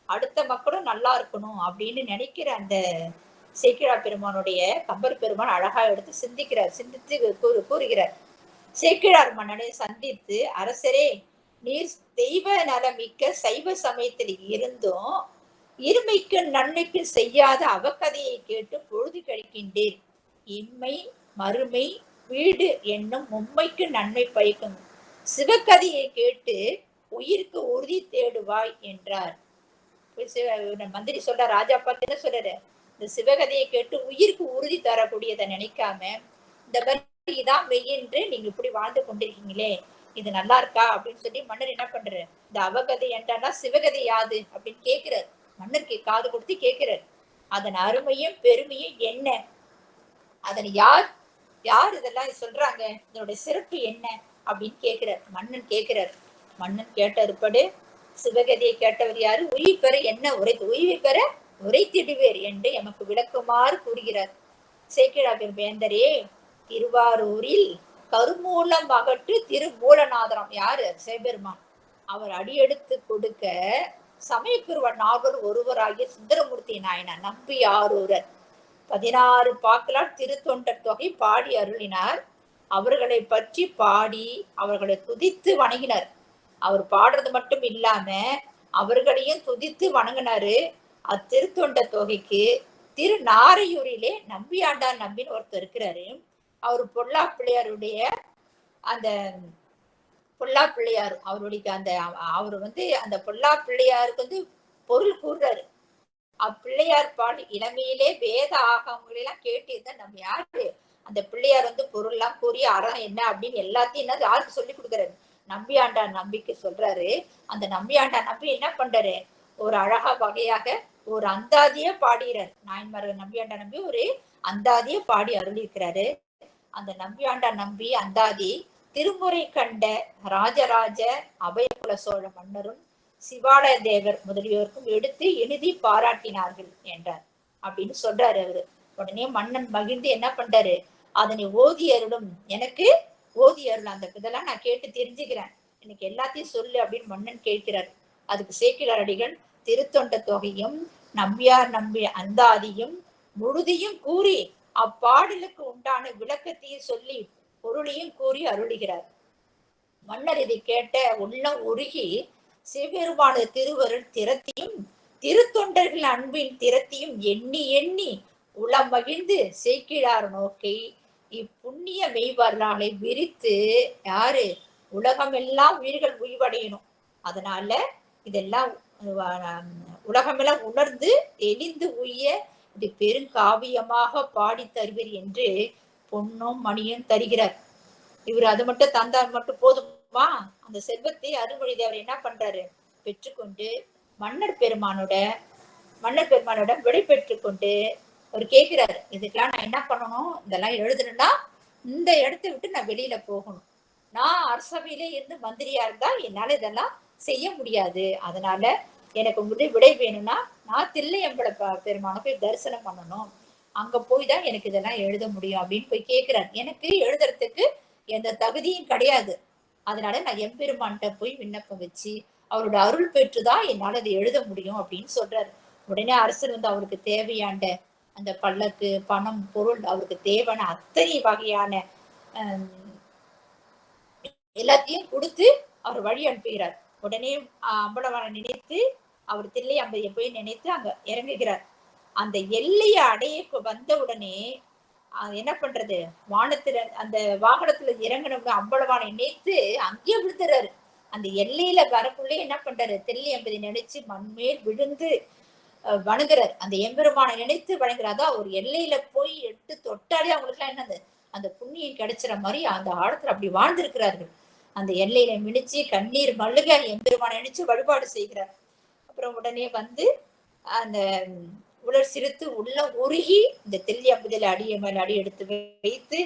அடுத்த மக்களும் நல்லா இருக்கணும் அப்படின்னு நினைக்கிற அந்த சேக்கிழார் பெருமானுடைய கம்பர் பெருமான் அழகா எடுத்து சிந்திக்கிறார், சிந்தித்து கூறுகிறார். சேக்கிழார் மன்னனை சந்தித்து, அரசரே, நீர் தெய்வ நலமிக்க சைவ சமயத்தில் இருந்தும் இருமைக்கு நன்மைக்கு செய்யாத அவக்கதையை கேட்டு பொழுது கழிக்கின்றேன். இம்மை மறுமை வீடு என்னும் மும்மைக்கு நன்மை பயக்கும் சிவகதையை கேட்டு உயிருக்கு உறுதி தேடுவாய் என்றார். மந்திரி சொல்ற, ராஜா பார்த்து என்ன சொல்றாரு? இந்த சிவகதையை கேட்டு உயிருக்கு உறுதி தரக்கூடியதை நினைக்காம இந்த மாதிரி இதான் மெய்யென்று நீங்க இப்படி வாழ்ந்து கொண்டிருக்கீங்களே, இது நல்லா இருக்கா அப்படின்னு சொல்லி மன்னர் என்ன பண்றாரு? இந்த அவகதை என்றானா சிவகதை யாது அப்படின்னு கேட்கிறார். மன்னருக்கு காது கொடுத்து கேட்கிறார். அதன் அருமையும் பெருமையும் என்ன, அதன் யார் யார் இதெல்லாம் சொல்றாங்க, இதனுடைய சிறப்பு என்ன அப்படின்னு கேட்கிறார். மன்னன் கேட்கிறார். மன்னன் கேட்டறுப்படு சிவகதியை கேட்டவர் யாரு? உயிர் பெற என்ன உரைத்து உயிரை பெற உரைத்திடுவேர் என்று எமக்கு விளக்குமாறு கூறுகிறார். சேக்கிழார் வேந்தரே, திருவாரூரில் கருமூலம் அகற்று திருமூலநாதரம் யாரு? சிவபெருமான். அவர் அடியெடுத்து கொடுக்க சமயக்குருவன் நால்வர் ஒருவராகிய சுந்தரமூர்த்தி நாயனார் நம்பி ஆரூரர் 16 பாக்களால் திருத்தொண்டர் தொகை பாடி அருளினார். அவர்களை பற்றி பாடி அவர்களை துதித்து வணங்கினார். அவர் பாடுறது மட்டும் இல்லாம அவர்களையும் துதித்து வணங்கினாரு. அத்திருத்தொண்ட தொகைக்கு திருநாரையூரிலே நம்பியாண்டார் நம்பின்னு ஒருத்தர் இருக்கிறாரு. அவர் பொல்லா பிள்ளையாருடைய அந்த பொல்லா பிள்ளையார் அவருடைய அந்த அவர் வந்து அந்த பொல்லா பிள்ளையாருக்கு வந்து பொருள் கூறுறாரு. அப்பிள்ளையார் பால் இளமையிலே வேத ஆகவங்களெல்லாம் கேட்டிருந்தா நம்ம யாரு? அந்த பிள்ளையார் வந்து பொருள் எல்லாம் கூறி அறம் என்ன அப்படின்னு எல்லாத்தையும் என்ன யாருக்கு சொல்லி கொடுக்குறாரு? நம்பியாண்டார் நம்பிக்கை சொல்றாரு. அந்த நம்பியாண்டார் நம்பி என்ன பண்றாரு? ஒரு அழகா வகையாக ஒரு அந்தாதிய பாடுகிறார். நாயன்மார் நம்பியாண்டார் நம்பி ஒரு அந்தாதிய பாடி அருளியிருக்கிறாரு. அந்த நம்பியாண்டா நம்பி அந்தாதி திருமுறை கண்ட ராஜராஜ அபயகுல சோழ மன்னரும் சிவாலய தேவர் முதலியோருக்கும் எடுத்து எழுதி பாராட்டினார்கள் என்றார் அப்படின்னு சொல்றாரு அவரு. உடனே மன்னன் மகிழ்ந்து என்ன பண்றாரு, அதனை ஓதி அருளும், எனக்கு ஓதி அருள், அந்த இதெல்லாம் நான் கேட்டு தெரிஞ்சுக்கிறேன், எனக்கு எல்லாத்தையும் சொல்லு அப்படின்னு மன்னன் கேட்கிறார். அதுக்கு சேக்கிழார் அடிகள் திருத்தொண்ட தொகையும் நம்பியார் நம்பி அந்தாதியும் முழுதியும் கூறி அப்பாடலுக்கு உண்டான விளக்கத்தையும் சொல்லி பொருளையும் கூறி அருளுகிறார். மன்னர் இதை கேட்ட உள்ளம் உருகி சிவபெருமானது திருவருள் திறத்தையும் திருத்தொண்டர்கள் அன்பின் திறத்தையும் எண்ணி எண்ணி உளம் மகிழ்ந்து சேக்கிழார் நோக்கி இப்புண்ணிய மெய்வரலாலை விரித்து யாரு உலகமெல்லாம் உயிர்கள் உய்வடையணும், அதனால இதெல்லாம் உலகமெல்லாம் உணர்ந்து எளிந்து உய்ய இது பெருங்காவியமாக பாடி தருவீர் என்று பொன்னும் மணியும் தருகிறார். இவர் அது மட்டும் தந்தார் மட்டும் போதுமா? அந்த செல்வத்தை அருள்மொழி தேவர் என்ன பண்றாரு, பெற்றுக்கொண்டு மன்னர் பெருமானோட விடை பெற்று கொண்டு அவர் கேட்கிறாரு, இதுக்கெல்லாம் நான் என்ன பண்ணணும், இதெல்லாம் எழுதணும்னா இந்த இடத்தை விட்டு நான் வெளியில போகணும், நான் அரசவையிலே இருந்து மந்திரியா இருந்தா என்னால இதெல்லாம் செய்ய முடியாது, அதனால எனக்கு உங்ககிட்ட விடை வேணும்னா நான் தில்லையம்பல பெருமான போய் தரிசனம் பண்ணணும், அங்க போய் தான் எனக்கு இதெல்லாம் எழுத முடியும் அப்படின்னு போய் கேட்கிறார். எனக்கு எழுதுறதுக்கு எந்த தகுதியும் கிடையாது, அதனால நான் எம்பெருமான்கிட்ட போய் விண்ணப்பம் வச்சு அவரோட அருள் பெற்றுதான் என்னால அதை எழுத முடியும் அப்படின்னு சொல்றாரு. உடனே அரசர் வந்து அவருக்கு தேவையான அந்த பல்லக்கு பணம் பொருள் அவருக்கு தேவையான அத்தனை வகையான எல்லாத்தையும் கொடுத்து அவர் வழி அனுப்புகிறார். உடனே அம்பலவானை நினைத்து அவர் தில்லை அம்பதியை போய் நினைத்து அங்க இறங்குகிறார். அந்த எல்லையை அடைய வந்த உடனே என்ன பண்றது, வானத்துல அந்த வாகனத்துல இறங்கணும்னு அம்பலவானை நினைத்து அங்கேயே விழுந்துறாரு. அந்த எல்லையில வரக்குள்ளே என்ன பண்றாரு, தில்லை அம்பதி நினைச்சு மண்மேல் விழுந்து வணங்குறார். அந்த எம்பெருமானை நினைத்து வணங்குறாதான் ஒரு எல்லையில போய் எடுத்து தொட்டாலே அவங்களுக்கு எல்லாம் என்னது அந்த புண்ணியம் கிடைச்சிற மாதிரி அந்த ஆழத்துல அப்படி வாழ்ந்திருக்கிறார்கள். அந்த எல்லையில மினிச்சு கண்ணீர் மல்லுக எம்பெருமானை நினைச்சு வழிபாடு செய்கிறார். அப்புறம் உடனே வந்து அந்த உலர் சிரித்து உள்ள உருகி இந்த தில்லை அம்பதியில அடிய மேல அடி எடுத்து வைத்து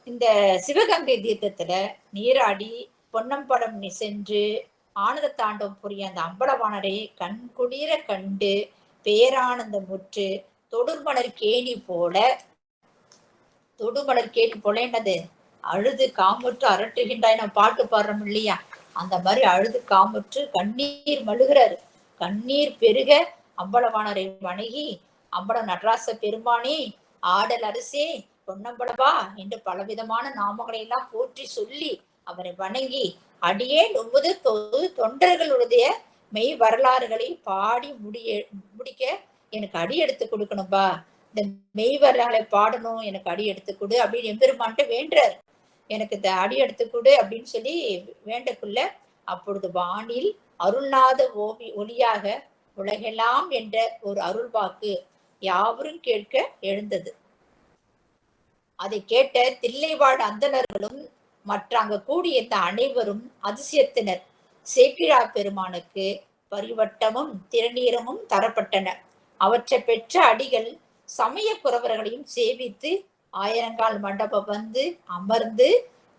இந்த சிவகங்கை தீர்த்தத்துல நீராடி பொன்னம்படம் சென்று ஆனந்த தாண்டவம் புரிய அந்த அம்பலவானரை கண்குளிர கண்டு பேரானந்தம் முற்று தொடுமலர் கேணி போல என்னது அழுது காமுற்று அரட்டுகின்றாய், நம்ம பாட்டு பாடுறோம் இல்லையா, அந்த மாதிரி அழுது காமுற்று கண்ணீர் மழுகிறாரு. கண்ணீர் பெருக அம்பலவானரை வணங்கி அம்பலம் நடராச பெருமானே ஆடல் அரசே பொன்னம்பலவா என்று பலவிதமான நாமங்களை எல்லாம் போற்றி சொல்லி அவரை வணங்கி அடியே நொம்பது தொண்டர்களுடைய மெய் வரலாறுகளை பாடி முடிக்க எனக்கு அடி எடுத்து கொடுக்கணும்பா, இந்த மெய் வரலாறை பாடணும், எனக்கு அடி எடுத்து கொடு அப்படின்னு எம்பெருமான்ட்டு வேண்டார். எனக்கு இந்த அடி எடுத்து கொடு அப்படின்னு சொல்லி வேண்டக்குள்ள அப்பொழுது வானில் அருள்நாத ஒளியாக உலகெல்லாம் என்ற ஒரு அருள் வாக்கு யாவரும் கேட்க எழுந்தது. அதை கேட்ட தில்லைவாழ் அந்தணர்களும் மற்ற அங்க கூடியிருந்த அனைவரும் அதிசயத்தினர். சேக்கிழா பெருமானுக்கு பரிவட்டமும் திருநீரமும் தரப்பட்டன. அவற்றை பெற்ற அடிகள் சமய குறவர்களையும் சேவித்து ஆயிரங்கால் மண்டபம் வந்து அமர்ந்து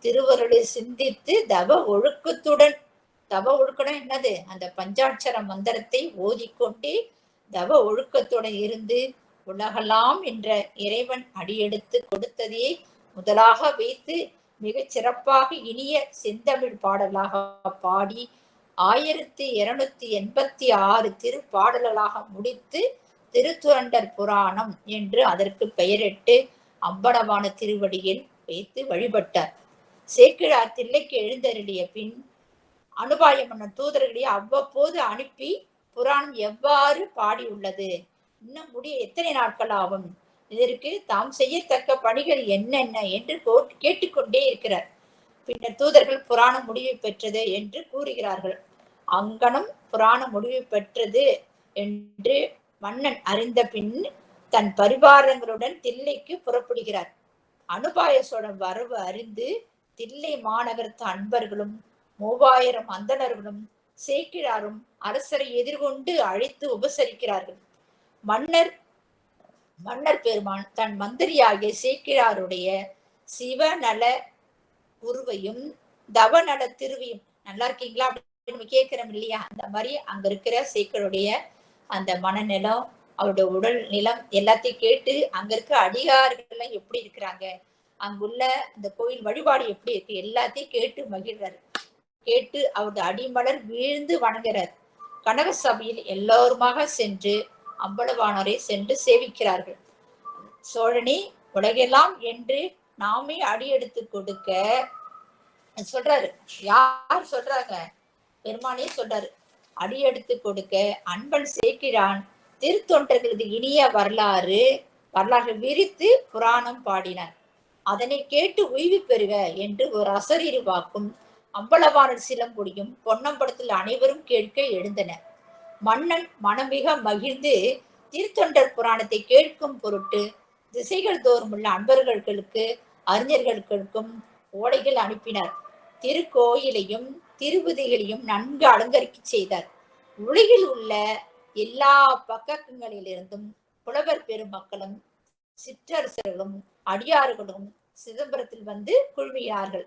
திருவருளை சிந்தித்து தவ ஒழுக்கத்துடன் என்னது அந்த பஞ்சாட்சர மந்திரத்தை ஓதிக்கொண்டே தவ ஒழுக்கத்துடன் இருந்து உலகலாம் என்ற இறைவன் அடியெடுத்து கொடுத்ததையே முதலாக வைத்து மிகச் சிறப்பாக இனிய செந்தமிழ் பாடலாக பாடி 1286 திருப்பாடல்களாக முடித்து திருத்துரண்டர் புராணம் என்று அதற்கு பெயரிட்டு அம்பலவான திருவடியில் வைத்து வழிபட்டார். சேக்கிழார் தில்லைக்கு எழுந்தருளிய பின் அனுபாய மன்னன் தூதர்களை அவ்வப்போது அனுப்பி புராணம் எவ்வாறு பாடியுள்ளது, இன்னும் முடிய எத்தனை நாட்கள் ஆகும், இதற்கு தாம் செய்யத்தக்க பணிகள் என்னென்ன என்று கேட்டுக்கொண்டே இருக்கிறார். பின்னர் தூதர்கள் புராணம் முடிவு பெற்றது என்று கூறுகிறார்கள். அங்கனம் புராணம் முடிவு பெற்றது என்று மன்னன் அறிந்த பின் தன் பரிவாரங்களுடன் தில்லைக்கு புறப்படுகிறார். அனுபாய சோழன் வரவு அறிந்து தில்லை மாநகரத்து அன்பர்களும் 3000 அந்தணர்களும் சேக்கிழாரும் அரசரை எதிர்கொண்டு அழைத்து உபசரிக்கிறார்கள். மன்னர் பெருமான் தன் மந்திரியாகிய சேக்கிழாருடைய சிவநல உருவையும் தவநல திருவையும். நல்லா இருக்கீங்களா அப்படின்னு நம்ம கேட்கிறோம் இல்லையா? அந்த மாதிரி அங்க இருக்கிற சேக்கருடைய அந்த மனநிலம், அவருடைய உடல் நிலம் எல்லாத்தையும் கேட்டு, அங்க இருக்க அடியார்கள் எல்லாம் எப்படி இருக்கிறாங்க, அங்குள்ள அந்த கோயில் வழிபாடு எப்படி இருக்கு, எல்லாத்தையும் கேட்டு மகிழ்றாரு. கேட்டு அவரது அடிமலர் வீழ்ந்து வணங்குறார். கனக சபையில் எல்லோருமாக சென்று அம்பலவானரை சென்று சேவிக்கிறார்கள். சோழனே, உலகெல்லாம் என்று நாமே அடியெடுத்து கொடுக்க சொல்றாரு. யார் சொல்றாங்க? பெருமானே சொல்றாரு. அடியெடுத்து கொடுக்க அன்பன் சேக்கிழான் திருத்தொண்டர்களது இனிய வரலாறு விரித்து புராணம் பாடினார். அதனை கேட்டு உய்வு பெறுக என்று ஒரு அசரீரி வாக்கும் அம்பலவாணர் சிலம்பொடியும் பொன்னம்பலத்தில் அனைவரும் கேட்க எழுந்தனர். மன்னன் மனமிக மகிழ்ந்து திருத்தொண்டர் புராணத்தை கேட்கும் பொருட்டு திசைகள் தோறும் உள்ள அன்பர்களுக்கு அறிஞர்களுக்கும் ஓலைகள் அனுப்பினார். திருக்கோயிலையும் திருவிதிகளையும் நன்கு அலங்கரிக்க செய்தார். உலகில் உள்ள எல்லா பக்கங்களிலிருந்தும் புலவர் பெருமக்களும் சிற்றரசர்களும் அடியார்களும் சிதம்பரத்தில் வந்து குழுமினார்கள்.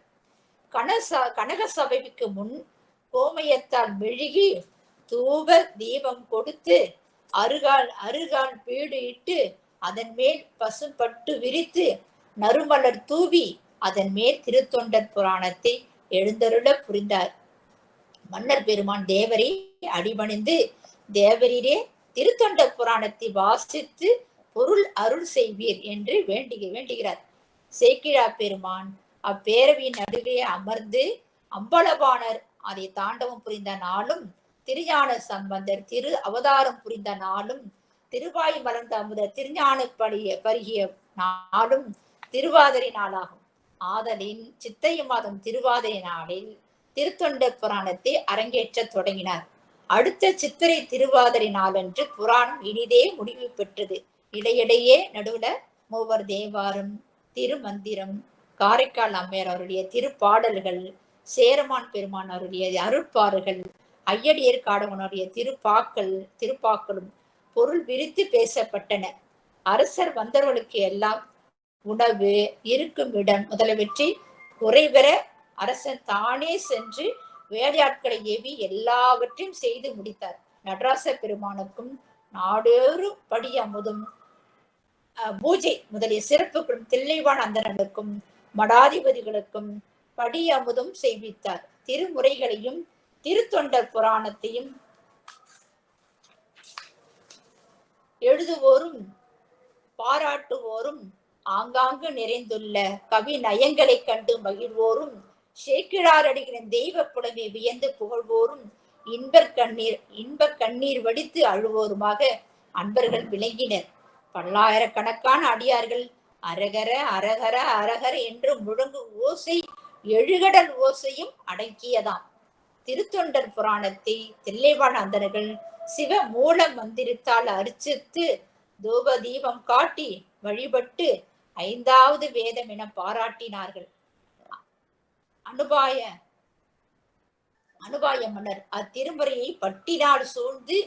கனக சபைக்கு முன் கோமயத்தால் மெழுகி தூப தீபம் கொடுத்து அருகால் பீடு இட்டு அதன் மேல் பசும்பட்டு விரித்து நறுமலர் தூவி அதன் மேல் திருத்தொண்டர் புராணத்தை எழுந்தருள புரிந்தார். மன்னர் பெருமான் தேவரை அடிபணிந்து, தேவரீரே திருத்தொண்டர் புராணத்தை வாசித்து பொருள் அருள் செய்வீர் என்று வேண்டுகிறார். சேக்கிழா பெருமான் அப்பேரவையின் நடுவே அமர்ந்து அம்பலவாணர் அதை தாண்டவம் புரிந்த நாளும், திருஞான சம்பந்தர் திரு அவதாரம் புரிந்த நாளும், திருவாய் மலர்ந்த அமுத திருஞான பருகிய நாளும் திருவாதிரை நாளாகும். ஆதலின் சித்திரை மாதம் திருவாதிரை நாளில் திருத்தொண்டர் புராணத்தை அரங்கேற்ற தொடங்கினார். அடுத்த சித்திரை திருவாதிரை நாளன்று புராணம் இனிதே முடிவு பெற்றது. இடையிடையே நடுவுல மூவர் தேவாரம், திருமந்திரம், காரைக்கால் அம்மையார் அவருடைய திருப்பாடல்கள், சேரமான் பெருமான் அவருடைய அருட்பாறுகள், ஐயடியர் காடவனுடைய திருப்பாக்களும் பொருள் விரித்து பேசப்பட்டன. அரசர் வந்தவர்களுக்கு எல்லாம் உணவு, இருக்கும் இடம் முதலவற்றை குறைவர அரசன் தானே சென்று வேலையாட்களை ஏவி எல்லாவற்றையும் செய்து முடித்தார். நடராச பெருமானுக்கும் நாடொரு படி அமுதும் பூஜை முதலிய சிறப்புகளும் தில்லைவான் அந்தரனுக்கும் மடாதிபதிகளுக்கும் படி அமுதும் செய்வித்தார். திருமுறைகளையும் திருத்தொண்டர் புராணத்தையும் எழுதுவோரும் பாராட்டுவோரும் ஆங்காங்கு நிறைந்துள்ள கவி நயங்களை கண்டு மகிழ்வோரும் சேக்கிழார் அடிகளின் தெய்வ புலமை வியந்து புகழ்வோரும் இன்ப கண்ணீர் வடித்து அழுவோருமாக அன்பர்கள் விளங்கினர். பல்லாயிரக்கணக்கான அடியார்கள் அரகர அரகர அரகர என்று முழங்கு ஓசை எழுகடல் ஓசையும் அடங்கியதாம். திருத்தொண்டர் புராணத்தை தில்லைவாழ் அந்தர்கள் சிவ மூல மந்திரத்தால் அர்ச்சித்து தூப தீபம் காட்டி வழிபட்டு 5வது வேதம் என பாராட்டினார்கள். அனுபாய மன்னர் அத்திருமுறையை பட்டினால் சூழ்ந்து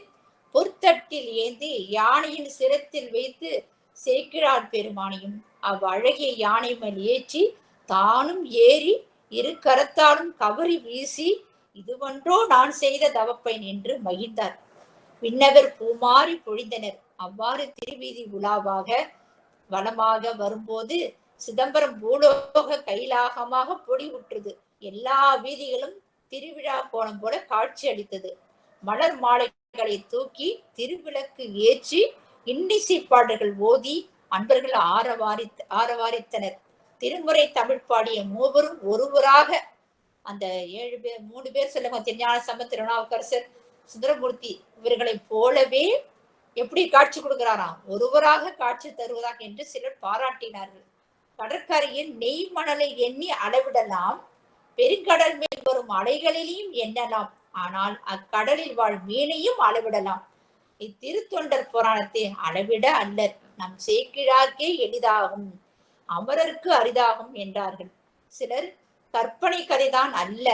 பொற்தட்டில் ஏந்தி யானையின் சிரத்தில் வைத்து சேக்கிழார் பெருமானையும் அவ்வழகிய யானை மேல் ஏற்றி தானும் ஏறி இரு கரத்தாலும் கவரி வீசி இதுவன்றோ நான் செய்த தவப்பயன் என்று மகிழ்ந்தார். விண்ணவர் பூமாறி பொழிந்தனர். அவ்வாறு திருவீதி உலாவாக வளமாக வரும்போது சிதம்பரம் பூலோக கைலாகமாக பொடிவுற்றது. எல்லா வீதிகளும் திருவிழா கோலம் போல காட்சி அளித்தது. மலர் மாலைகளை தூக்கி திருவிளக்கு ஏற்றி இன்னிசை பாடல்கள் ஓதி அன்பர்கள் ஆரவாரித்தனர். திருமுறை தமிழ் பாடிய மூவரும் ஒருவராக அந்த 7 பேர் 3 பேர் சொல்லுங்க, திருஞான சம்பந்தர், திருநாவுக்கரசர், சுந்தரமூர்த்தி இவர்களை போலவே எப்படி காட்சி கொடுக்கிறாராம், ஒருவராக காட்சி தருவதாக என்று சிலர் பாராட்டினார்கள். கடற்கரையில் நெய் மணலை எண்ணி அளவிடலாம், பெருங்கடல் மேல் வரும் அலைகளிலையும் எண்ணலாம், ஆனால் அக்கடலில் வாழ் மீனையும் அளவிடலாம். இத்திருத்தொண்டர் புராணத்தை அளவிட அல்லர், நம் சேக்கிழார்க்கே எளிதாகும், அமரருக்கு அரிதாகும் என்றார்கள். சிலர் கற்பனை கதைதான் அல்ல,